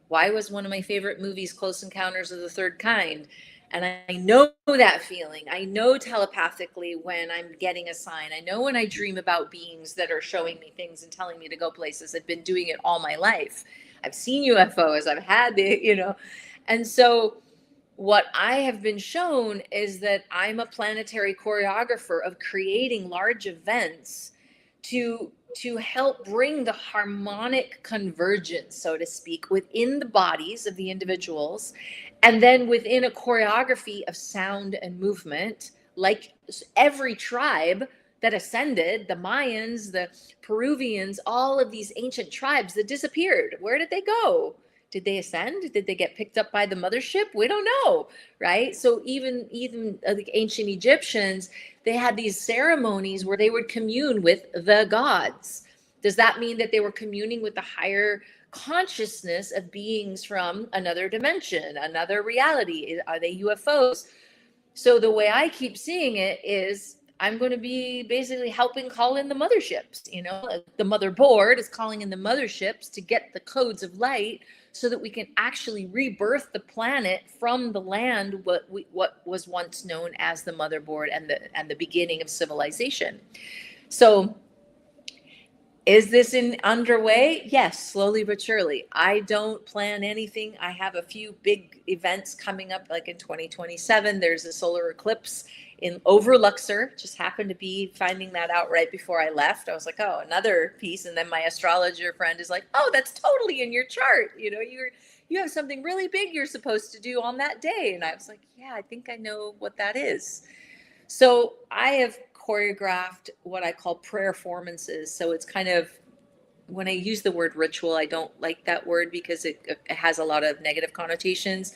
why was one of my favorite movies Close Encounters of the Third Kind? And I know that feeling. I know telepathically when I'm getting a sign. I know when I dream about beings that are showing me things and telling me to go places. I've been doing it all my life. I've seen UFOs. I've had the. And so what I have been shown is that I'm a planetary choreographer of creating large events to help bring the harmonic convergence, so to speak, within the bodies of the individuals, and then within a choreography of sound and movement, like every tribe that ascended, the Mayans, the Peruvians, all of these ancient tribes that disappeared. Where did they go? Did they ascend? Did they get picked up by the mothership? We don't know, right? So even the ancient Egyptians, they had these ceremonies where they would commune with the gods. Does that mean that they were communing with the higher consciousness of beings from another dimension, another reality? Are they UFOs? So the way I keep seeing it is I'm going to be basically helping call in the motherships. The motherboard is calling in the motherships to get the codes of light so that we can actually rebirth the planet from the land, what was once known as the motherboard and the beginning of civilization. So is this in underway? Yes, slowly but surely. I don't plan anything. I have a few big events coming up, like in 2027. There's a solar eclipse in over Luxor. Just happened to be finding that out right before I left. I was like, oh, another piece. And then my astrologer friend is like, oh, that's totally in your chart. You have something really big you're supposed to do on that day. And I was like, yeah, I think I know what that is. So I have choreographed what I call prayer performances. So it's kind of, when I use the word ritual, I don't like that word because it has a lot of negative connotations,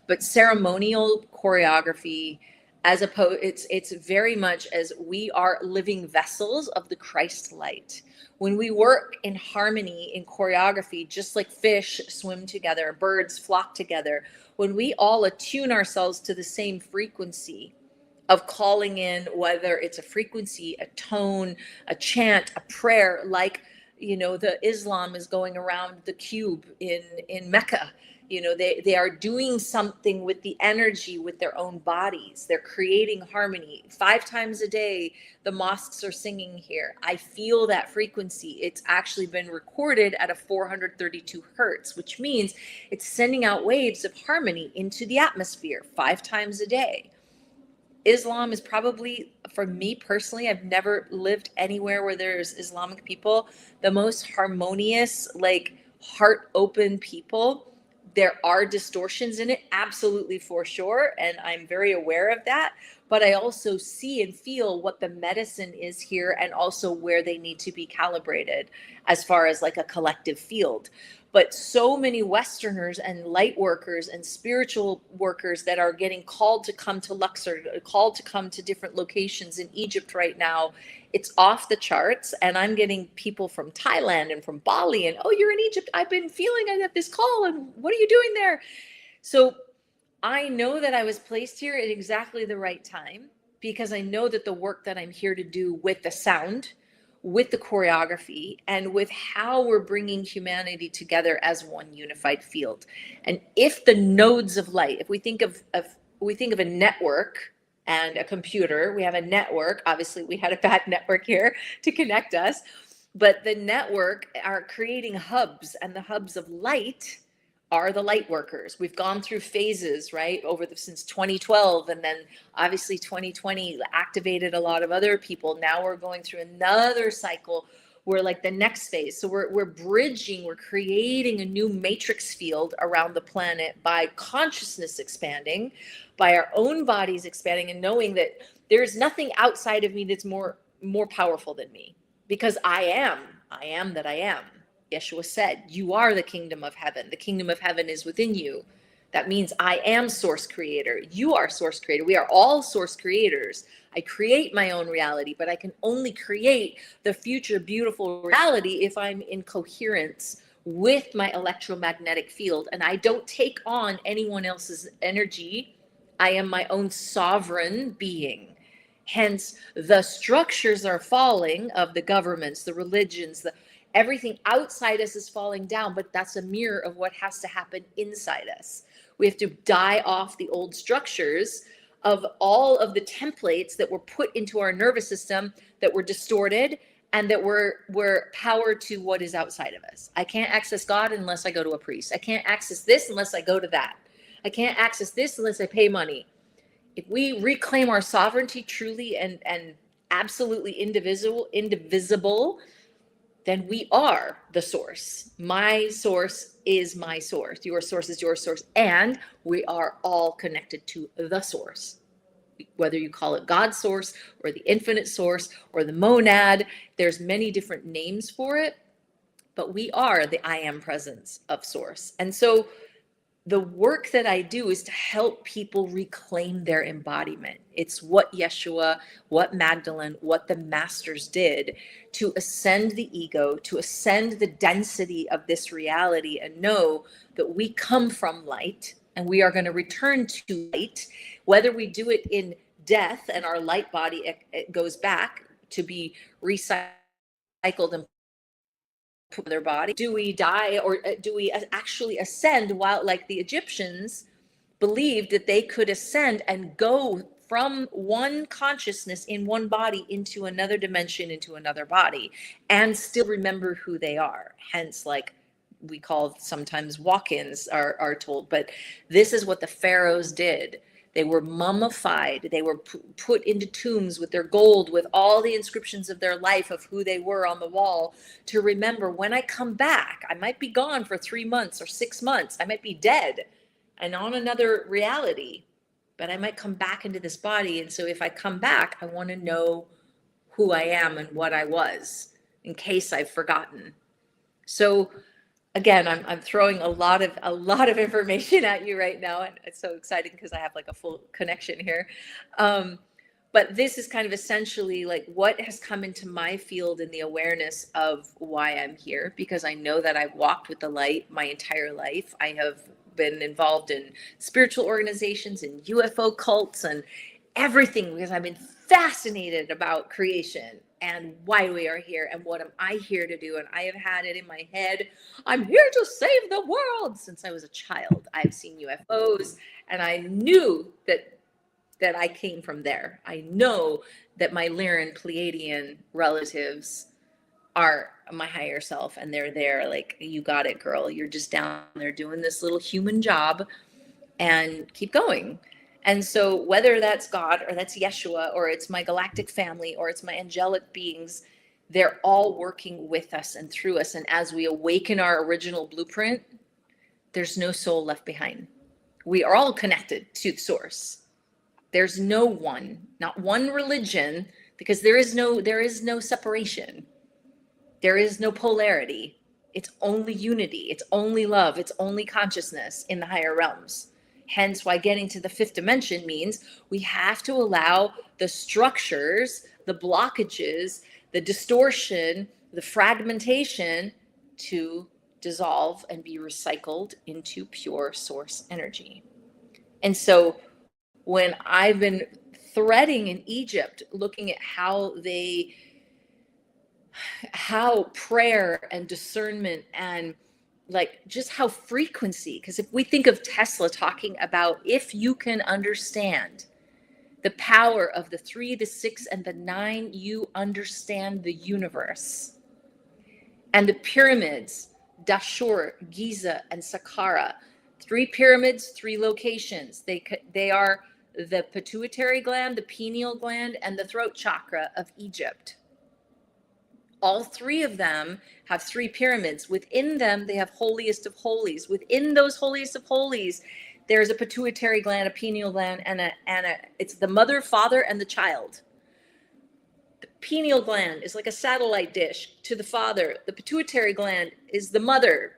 but ceremonial choreography, as opposed, it's very much as we are living vessels of the Christ light. When we work in harmony in choreography, just like fish swim together, birds flock together, when we all attune ourselves to the same frequency of calling in, whether it's a frequency, a tone, a chant, a prayer, like, the Islam is going around the cube in Mecca. They are doing something with the energy, with their own bodies. They're creating harmony. 5 times a day, the mosques are singing here. I feel that frequency. It's actually been recorded at a 432 hertz, which means it's sending out waves of harmony into the atmosphere 5 times a day. Islam is probably, for me personally, I've never lived anywhere where there's Islamic people, the most harmonious, like heart open people. There are distortions in it, absolutely, for sure. And I'm very aware of that. But I also see and feel what the medicine is here and also where they need to be calibrated as far as like a collective field. But so many Westerners and light workers and spiritual workers that are getting called to come to Luxor, called to come to different locations in Egypt right now, it's off the charts. And I'm getting people from Thailand and from Bali and, oh, you're in Egypt. I've been feeling I got this call. And what are you doing there? So I know that I was placed here at exactly the right time, because I know that the work that I'm here to do with the sound, with the choreography, and with how we're bringing humanity together as one unified field. And if the nodes of light, if we think of a network and a computer, we have a network. Obviously, we had a bad network here to connect us, but the network are creating hubs, and the hubs of light are the light workers. We've gone through phases, right, since 2012, and then obviously 2020 activated a lot of other people. Now we're going through another cycle. We're like the next phase. So we're bridging, we're creating a new matrix field around the planet by consciousness expanding, by our own bodies expanding, and knowing that there's nothing outside of me that's more powerful than me, because I am that I am. Yeshua said, you are the kingdom of heaven. The kingdom of heaven is within you. That means I am source creator. You are source creator. We are all source creators. I create my own reality, but I can only create the future beautiful reality if I'm in coherence with my electromagnetic field. And I don't take on anyone else's energy. I am my own sovereign being. Hence, the structures are falling of the governments, the religions, everything outside us is falling down, but that's a mirror of what has to happen inside us. We have to die off the old structures of all of the templates that were put into our nervous system that were distorted and that were powered to what is outside of us. I can't access God unless I go to a priest. I can't access this unless I go to that. I can't access this unless I pay money. If we reclaim our sovereignty truly and absolutely indivisible, then we are the source. My source is my source. Your source is your source. And we are all connected to the source. Whether you call it God's source or the infinite source or the monad, there's many different names for it, but we are the I am presence of source. And so the work that I do is to help people reclaim their embodiment. It's what Yeshua, what Magdalene, what the masters did to ascend the ego, to ascend the density of this reality and know that we come from light and we are going to return to light, whether we do it in death and our light body, it goes back to be recycled and put their body? Do we die, or do we actually ascend, while like the Egyptians believed that they could ascend and go from one consciousness in one body into another dimension, into another body, and still remember who they are? Hence, like, we call sometimes walk-ins are told, but this is what the pharaohs did. They were mummified. They were put into tombs with their gold, with all the inscriptions of their life, of who they were on the wall, to remember, when I come back, I might be gone for 3 months or 6 months. I might be dead and on another reality, but I might come back into this body. And so if I come back, I want to know who I am and what I was, in case I've forgotten. So again, I'm throwing a lot of information at you right now, and it's so exciting because I have like a full connection here. But this is kind of essentially like what has come into my field in the awareness of why I'm here, because I know that I've walked with the light my entire life. I have been involved in spiritual organizations and UFO cults and everything, because I've been fascinated about creation and why we are here and what am I here to do. And I have had it in my head, I'm here to save the world, since I was a child. I've seen UFOs, and I knew that I came from there. I know that my Lyran Pleiadian relatives are my higher self, and they're there like, you got it, girl. You're just down there doing this little human job, and keep going. And so whether that's God, or that's Yeshua, or it's my galactic family, or it's my angelic beings, they're all working with us and through us. And as we awaken our original blueprint, there's no soul left behind. We are all connected to the source. There's no one, not one religion, because there is no separation. There is no polarity. It's only unity. It's only love. It's only consciousness in the higher realms. Hence why getting to the fifth dimension means we have to allow the structures, the blockages, the distortion, the fragmentation to dissolve and be recycled into pure source energy. And so when I've been threading in Egypt, looking at how prayer and discernment and like just how frequency, because if we think of Tesla talking about, if you can understand the power of the 3, the 6, and the 9, you understand the universe. And the pyramids, Dashur, Giza, and Saqqara, 3 pyramids, 3 locations. They are the pituitary gland, the pineal gland, and the throat chakra of Egypt. All 3 of them have 3 pyramids. Within them, they have holiest of holies. Within those holiest of holies, there's a pituitary gland, a pineal gland, and it's the mother, father, and the child. The pineal gland is like a satellite dish to the father. The pituitary gland is the mother,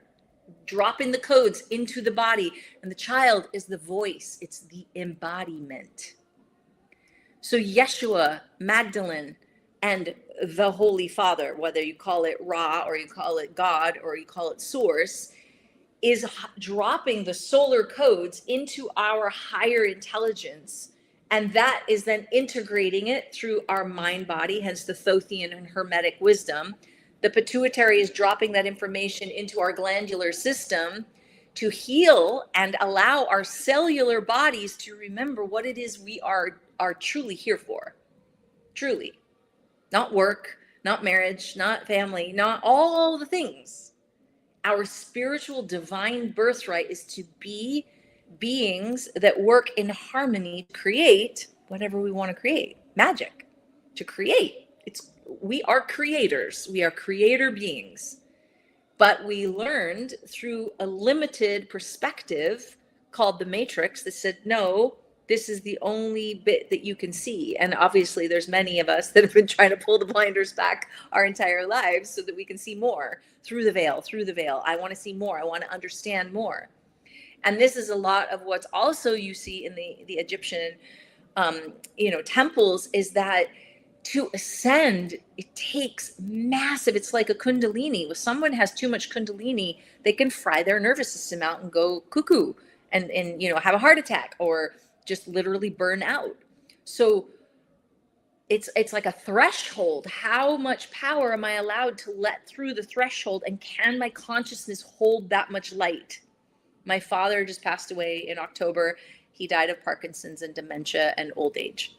dropping the codes into the body. And the child is the voice. It's the embodiment. So Yeshua, Magdalene, and the Holy Father, whether you call it Ra, or you call it God, or you call it Source, is dropping the solar codes into our higher intelligence. And that is then integrating it through our mind body, hence the Thothian and Hermetic wisdom. The pituitary is dropping that information into our glandular system to heal and allow our cellular bodies to remember what it is we are truly here for. Truly. Not work, not marriage, not family, not all the things. Our spiritual divine birthright is to be beings that work in harmony to create whatever we want to create. Magic. To create. We are creators. We are creator beings. But we learned through a limited perspective called the Matrix that said, no, this is the only bit that you can see. And obviously there's many of us that have been trying to pull the blinders back our entire lives so that we can see more through the veil. I want to see more. I want to understand more. And this is a lot of what's also you see in the Egyptian, temples, is that to ascend, it takes massive, it's like a kundalini. If someone has too much kundalini, they can fry their nervous system out and go cuckoo and have a heart attack, or just literally burn out. So it's like a threshold. How much power am I allowed to let through the threshold, and can my consciousness hold that much light? My father just passed away in October. He died of Parkinson's and dementia and old age.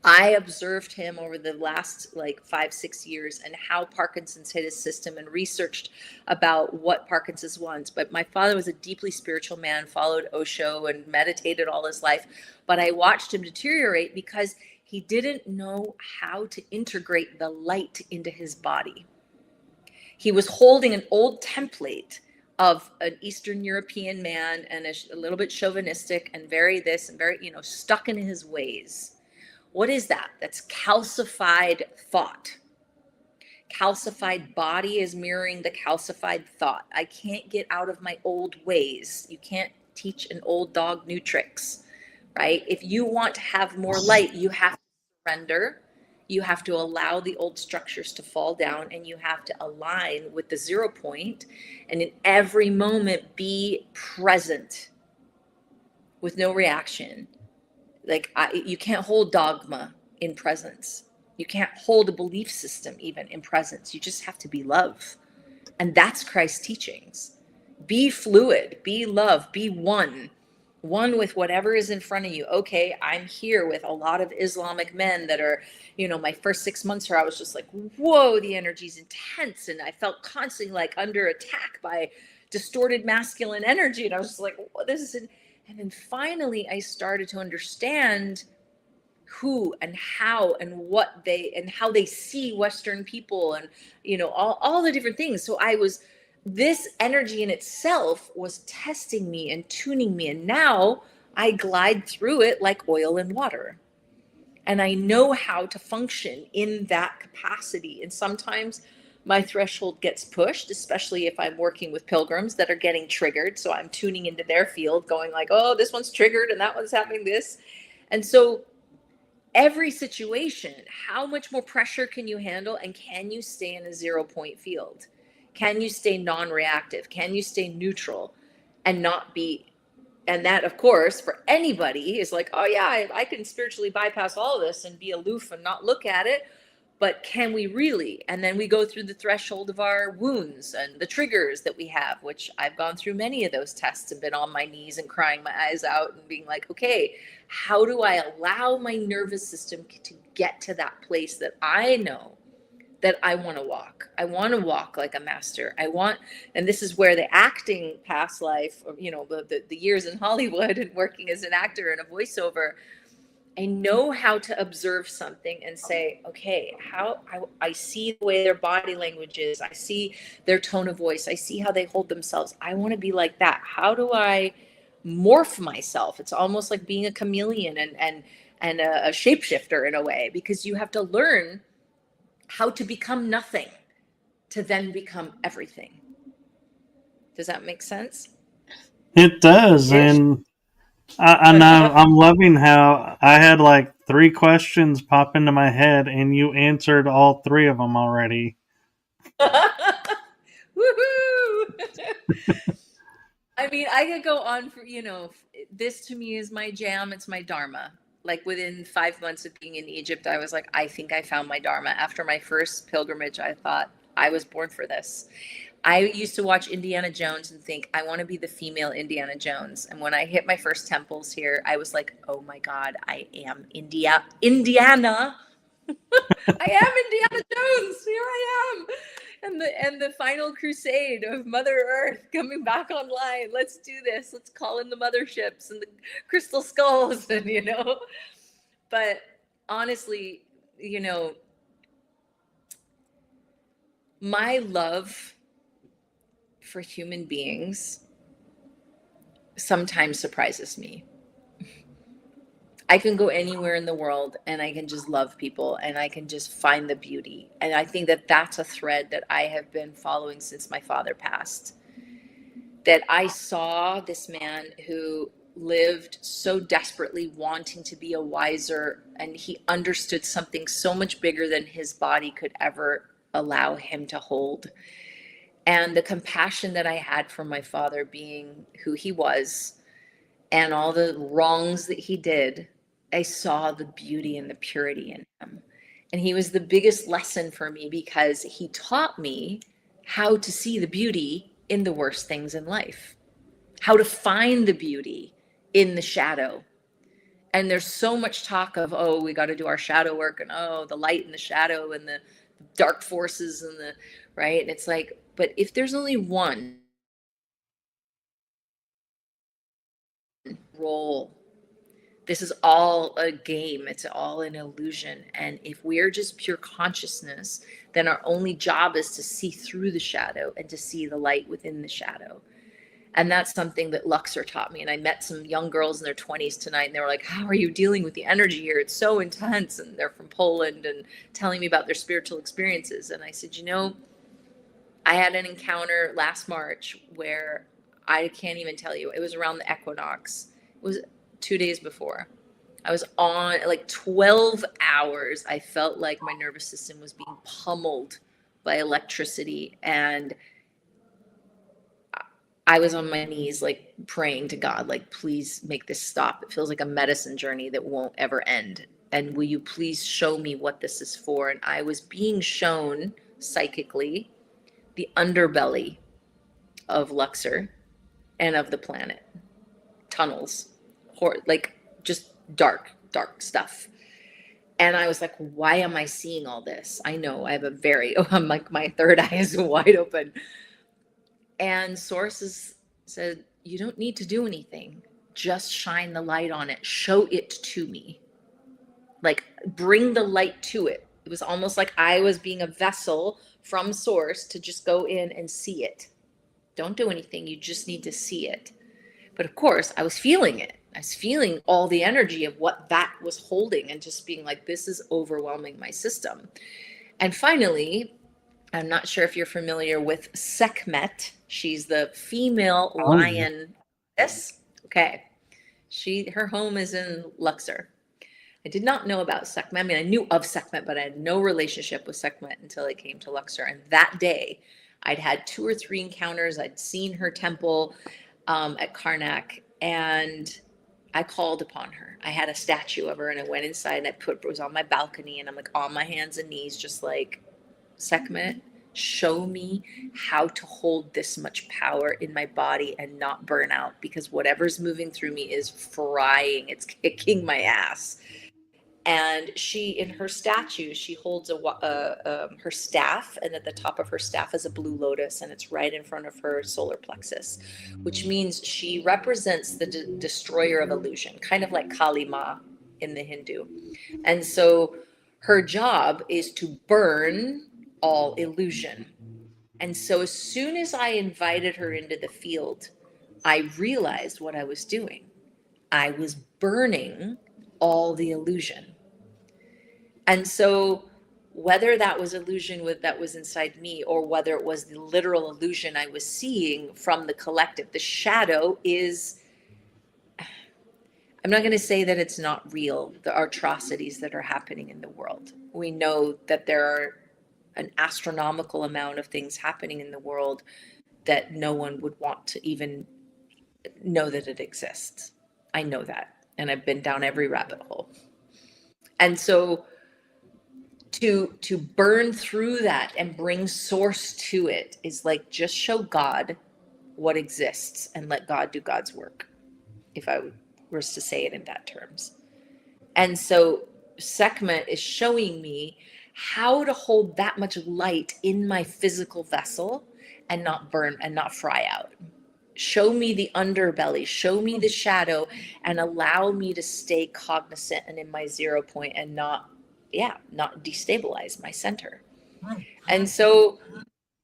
I observed him over the last like 5-6 years and how Parkinson's hit his system, and researched about what Parkinson's was. But my father was a deeply spiritual man, followed Osho and meditated all his life. But I watched him deteriorate because he didn't know how to integrate the light into his body. He was holding an old template of an Eastern European man, and a little bit chauvinistic and very this and very, stuck in his ways. What is that? That's calcified thought. Calcified body is mirroring the calcified thought. I can't get out of my old ways. You can't teach an old dog new tricks, right? If you want to have more light, you have to surrender. You have to allow the old structures to fall down, and you have to align with the 0 point. And in every moment, be present with no reaction. Like you can't hold dogma in presence. You can't hold a belief system even in presence. You just have to be love. And that's Christ's teachings. Be fluid, be love, be one with whatever is in front of you. Okay, I'm here with a lot of Islamic men that are, my first 6 months here, I was just like, whoa, the energy's intense. And I felt constantly like under attack by distorted masculine energy. And I was just like, whoa, this is. And then finally, I started to understand who and how and what how they see Western people, and all the different things. So this energy in itself was testing me and tuning me, and now I glide through it like oil and water, and I know how to function in that capacity. And sometimes my threshold gets pushed, especially if I'm working with pilgrims that are getting triggered. So I'm tuning into their field, going like, oh, this one's triggered and that one's having this. And so every situation, how much more pressure can you handle? And can you stay in a 0 point field? Can you stay non-reactive? Can you stay neutral and not be? And that, of course, for anybody is like, oh yeah, I can spiritually bypass all of this and be aloof and not look at it. But can we really? And then we go through the threshold of our wounds and the triggers that we have, which I've gone through many of those tests and been on my knees and crying my eyes out and being like, okay, how do I allow my nervous system to get to that place that I know that I want to walk? I want to walk like a master. And this is where the acting past life, the years in Hollywood and working as an actor and a voiceover, I know how to observe something and say, okay, how I see the way their body language is. I see their tone of voice. I see how they hold themselves. I want to be like that. How do I morph myself? It's almost like being a chameleon and a shapeshifter in a way, because you have to learn how to become nothing to then become everything. Does that make sense? It does. And I'm loving how I had like 3 questions pop into my head, and you answered all 3 of them already. Woohoo! I mean, I could go on for, this to me is my jam. It's my dharma. Like within 5 months of being in Egypt, I was like, I think I found my dharma. After my first pilgrimage, I thought I was born for this. I used to watch Indiana Jones and think, I want to be the female Indiana Jones. And when I hit my first temples here, I was like, oh my God, I am Indiana. I am Indiana Jones. Here I am. And the final crusade of Mother Earth coming back online. Let's do this. Let's call in the motherships and the crystal skulls, and But honestly, my love for human beings sometimes surprises me. I can go anywhere in the world and I can just love people and I can just find the beauty. And I think that that's a thread that I have been following since my father passed. That I saw this man who lived so desperately wanting to be a wiser, and he understood something so much bigger than his body could ever allow him to hold. And the compassion that I had for my father being who he was and all the wrongs that he did, I saw the beauty and the purity in him. And he was the biggest lesson for me because he taught me how to see the beauty in the worst things in life, how to find the beauty in the shadow. And there's so much talk of, oh, we got to do our shadow work, and oh, the light and the shadow and the dark forces and the right. And it's like, but if there's only one role, this is all a game, it's all an illusion. And if we're just pure consciousness, then our only job is to see through the shadow and to see the light within the shadow. And that's something that Luxor taught me. And I met some young girls in their 20s tonight, and they were like, how are you dealing with the energy here? It's so intense. And they're from Poland and telling me about their spiritual experiences. And I said, you know, I had an encounter last March where I can't even tell you. It was around the equinox. It was 2 days before. I was on like 12 hours. I felt like my nervous system was being pummeled by electricity. And I was on my knees, like praying to God, like, please make this stop. It feels like a medicine journey that won't ever end. And will you please show me what this is for? And I was being shown psychically the underbelly of Luxor and of the planet, tunnels, like just dark stuff. And I was like, why am I seeing all this? I know I have I'm like, my third eye is wide open. And sources said, you don't need to do anything. Just shine the light on it. Show it to me. Like, bring the light to it. It was almost like I was being a vessel from source to just go in and see it. Don't do anything. You just need to see it. But of course, I was feeling it. I was feeling all the energy of what that was holding and just being like, this is overwhelming my system. And finally, I'm not sure if you're familiar with Sekhmet. She's the female lion. Yes. Okay. Her home is in Luxor. I did not know about Sekhmet. I mean, I knew of Sekhmet, but I had no relationship with Sekhmet until I came to Luxor. And that day, I'd had 2 or 3 encounters. I'd seen her temple at Karnak, and I called upon her. I had a statue of her, and I went inside and it was on my balcony, and I'm like on my hands and knees, just like, Sekhmet, show me how to hold this much power in my body and not burn out, because whatever's moving through me is frying. It's kicking my ass. And she, in her statue, she holds her staff, and at the top of her staff is a blue lotus, and it's right in front of her solar plexus, which means she represents the destroyer of illusion, kind of like Kali Ma in the Hindu. And so her job is to burn all illusion. And so as soon as I invited her into the field, I realized what I was doing. I was burning all the illusion. And so whether that was illusion that was inside me, or whether it was the literal illusion I was seeing from the collective, the shadow is, I'm not going to say that it's not real, the atrocities that are happening in the world. We know that there are an astronomical amount of things happening in the world that no one would want to even know that it exists. I know that. And I've been down every rabbit hole. And so to burn through that and bring source to it is like, just show God what exists and let God do God's work, if I was to say it in that terms. And so Sekhmet is showing me how to hold that much light in my physical vessel and not burn and not fry out. Show me the underbelly, show me the shadow, and allow me to stay cognizant and in my 0 point and not destabilize my center. And so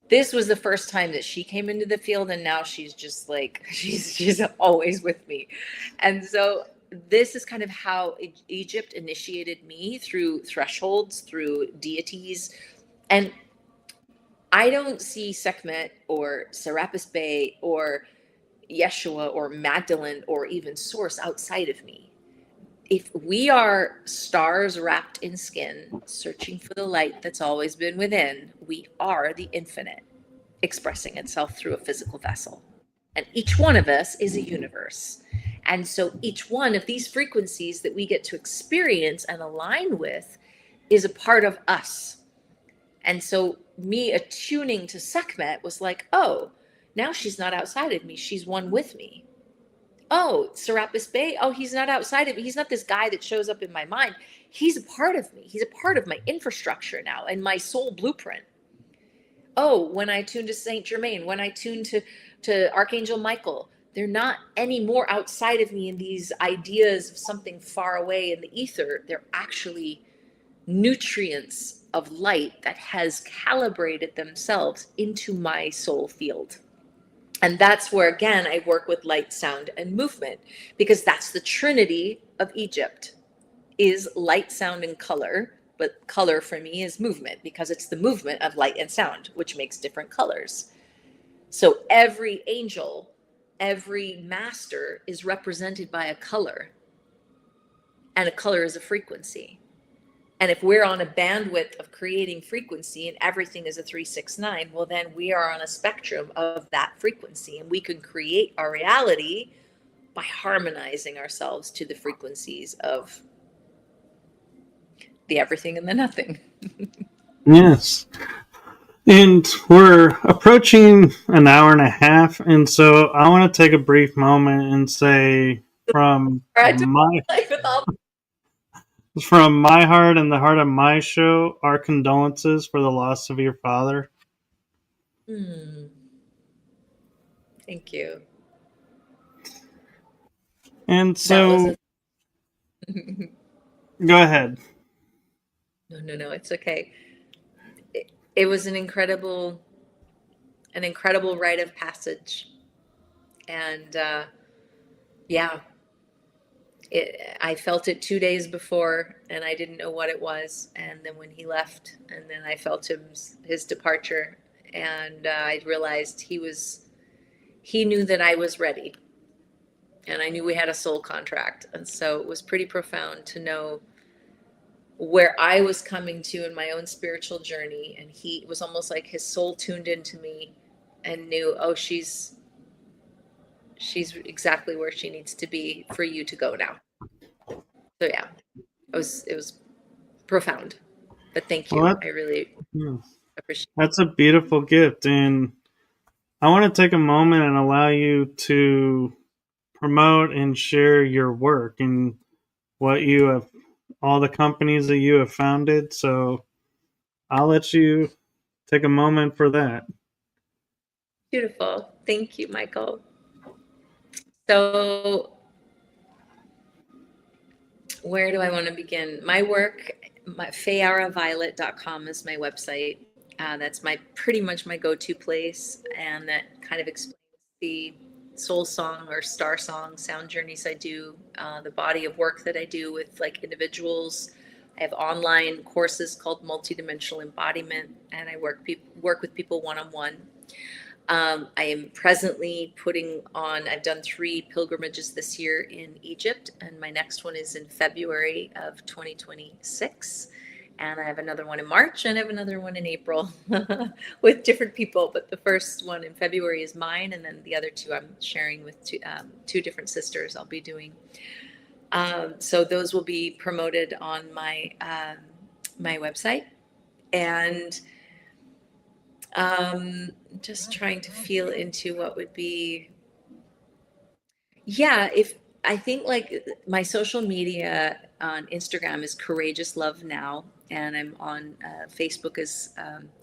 this was the first time that she came into the field, and now she's just like, she's always with me. And so this is kind of how Egypt initiated me, through thresholds, through deities. And I don't see Sekhmet or Serapis Bey or Yeshua or Magdalene or even Source outside of me. If we are stars wrapped in skin, searching for the light that's always been within, we are the infinite expressing itself through a physical vessel. And each one of us is a universe. And so each one of these frequencies that we get to experience and align with is a part of us. And so me attuning to Sekhmet was like, oh, now she's not outside of me. She's one with me. Oh, Serapis Bey. Oh, he's not outside of me. He's not this guy that shows up in my mind. He's a part of me. He's a part of my infrastructure now and my soul blueprint. Oh, when I tune to Saint Germain, when I tune to Archangel Michael, they're not any more outside of me in these ideas of something far away in the ether. They're actually nutrients of light that has calibrated themselves into my soul field. And that's where, again, I work with light, sound, and movement, because that's the trinity of Egypt, is light, sound, and color. But color for me is movement, because it's the movement of light and sound, which makes different colors. So every angel, every master is represented by a color, and a color is a frequency. And if we're on a bandwidth of creating frequency and everything is a 369, well, then we are on a spectrum of that frequency, and we can create our reality by harmonizing ourselves to the frequencies of the everything and the nothing. Yes. And we're approaching an hour and a half, and so I want to take a brief moment and say from my heart and the heart of my show, our condolences for the loss of your father. Thank you. And so, go ahead. No, it's okay. It was an incredible rite of passage. And yeah, I felt it 2 days before, and I didn't know what it was. And then when he left, and then I felt his departure, and I realized he knew that I was ready, and I knew we had a soul contract. And so it was pretty profound to know where I was coming to in my own spiritual journey. And it was almost like his soul tuned into me and knew, oh, she's exactly where she needs to be for you to go now. So yeah, it was profound. But thank you. I really appreciate it. That's a beautiful gift, and I want to take a moment and allow you to promote and share your work and what you have, all the companies that you have founded. So I'll let you take a moment for that. Beautiful. Thank you, Michael. So where do I want to begin? My work, Fei'Araviolet.com is my website. That's pretty much my go-to place, and that kind of explains the soul song or star song sound journeys I do, the body of work that I do with like individuals. I have online courses called Multidimensional Embodiment, and I work with people one-on-one. I am presently I've done 3 pilgrimages this year in Egypt, and my next one is in February of 2026. And I have another one in March, and I have another one in April with different people. But the first one in February is mine, and then the other 2 I'm sharing with 2 different sisters I'll be doing. So those will be promoted on my website. And just trying to feel into what would be, if I think like my social media on Instagram is Courageous Love Now, and I'm on Facebook as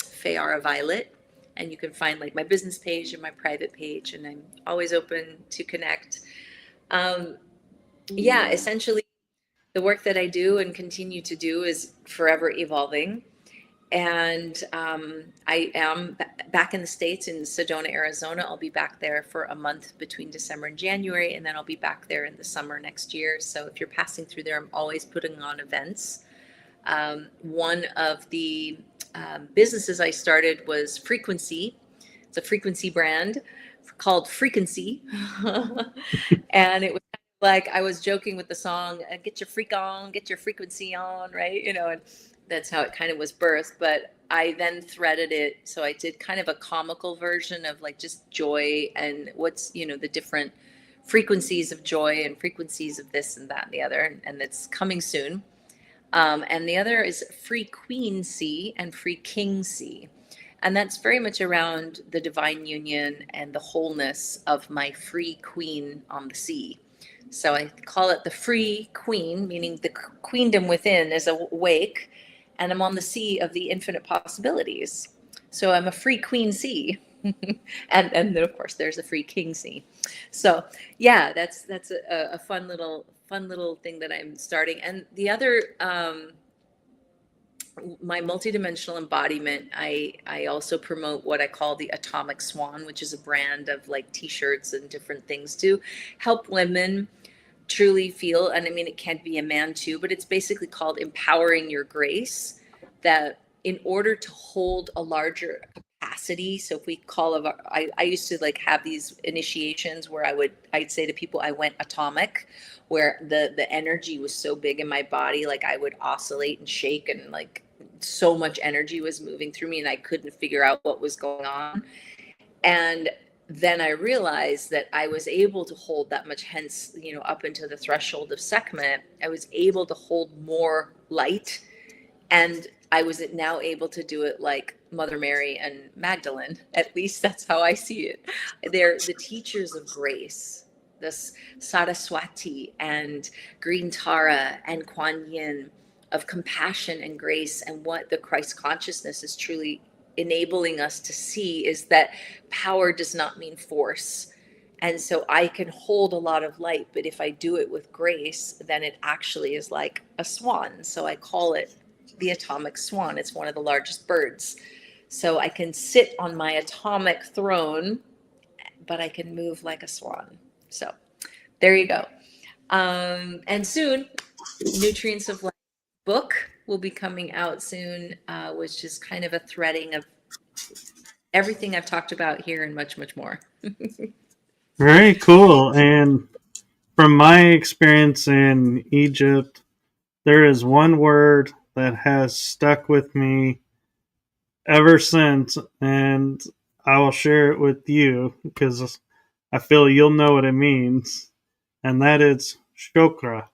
Fei'Ara Violet, and you can find like my business page and my private page, and I'm always open to connect. Essentially the work that I do and continue to do is forever evolving. And I am back in the States in Sedona, Arizona. I'll be back there for a month between December and January, and then I'll be back there in the summer next year. So if you're passing through there, I'm always putting on events. One of the businesses I started was Frequency. It's a frequency brand called Frequency. And it was like I was joking with the song, get your freak on, get your frequency on, right? And that's how it kind of was birthed. But I then threaded it. So I did kind of a comical version of like just joy and what's, the different frequencies of joy and frequencies of this and that and the other. And it's coming soon. And the other is Free Queen C and Free King C. And that's very much around the divine union and the wholeness of my free queen on the sea. So I call it the free queen, meaning the queendom within is awake, and I'm on the sea of the infinite possibilities. So I'm a free queen sea. And then of course there's a free king sea. So yeah, that's a fun little thing that I'm starting. And the other my multidimensional embodiment, I also promote what I call the Atomic Swan, which is a brand of like t-shirts and different things to help women truly feel, and I mean it can be a man too, but it's basically called empowering your grace, that in order to hold a larger capacity. So if we call of I used to like have these initiations where I'd say to people I went atomic, where the energy was so big in my body, like I would oscillate and shake, and like so much energy was moving through me and I couldn't figure out what was going on. And then I realized that I was able to hold that much, hence, up into the threshold of Sekhmet, I was able to hold more light. And I was now able to do it like Mother Mary and Magdalene. At least that's how I see it. They're the teachers of grace, this Saraswati and Green Tara and Kuan Yin, of compassion and grace. And what the Christ consciousness is truly enabling us to see is that power does not mean force. And so I can hold a lot of light, but if I do it with grace, then it actually is like a swan. So I call it the atomic swan. It's one of the largest birds. So I can sit on my atomic throne, but I can move like a swan. So there you go. And soon, Nutrients of Life book will be coming out soon, which is kind of a threading of everything I've talked about here and much, much more. Very cool. And from my experience in Egypt, there is one word that has stuck with me ever since, and I will share it with you because I feel you'll know what it means, and that is shokra.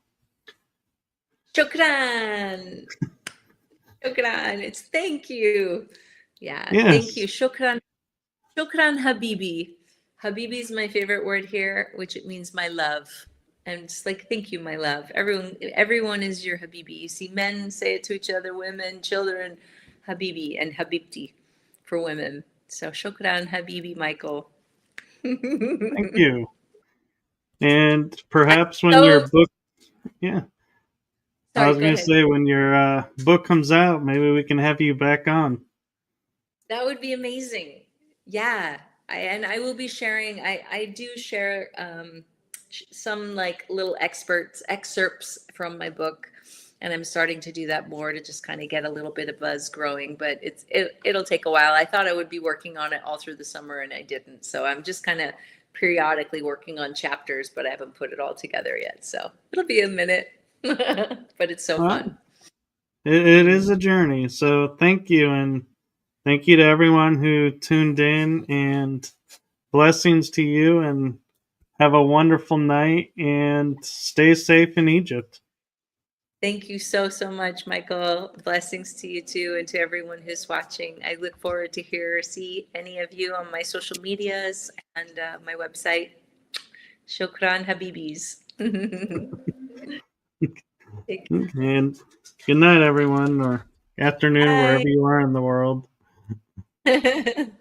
Shukran. Shukran. It's thank you. Yeah, thank you. Yes. Shukran. Shukran Habibi. Habibi is my favorite word here, which it means my love. And just like, thank you, my love. Everyone is your Habibi. You see men say it to each other, women, children, Habibi and Habibti for women. So shukran Habibi, Michael. Thank you. And perhaps when your So book, yeah, I sorry, was go going to ahead. say when your book comes out, maybe we can have you back on. That would be amazing. Yeah. And I will be sharing, I do share some like little excerpts from my book. And I'm starting to do that more to just kind of get a little bit of buzz growing, but it'll take a while. I thought I would be working on it all through the summer and I didn't. So I'm just kind of periodically working on chapters, but I haven't put it all together yet. So it'll be a minute, but it's so Well, fun. it is a journey. So thank you. And thank you to everyone who tuned in, and blessings to you, and have a wonderful night and stay safe in Egypt. Thank you so, so much, Michael. Blessings to you too, and to everyone who's watching. I look forward to see any of you on my social medias and my website. Shukran Habibis. Take And good night, everyone, or afternoon, wherever care. you are in the world. Bye.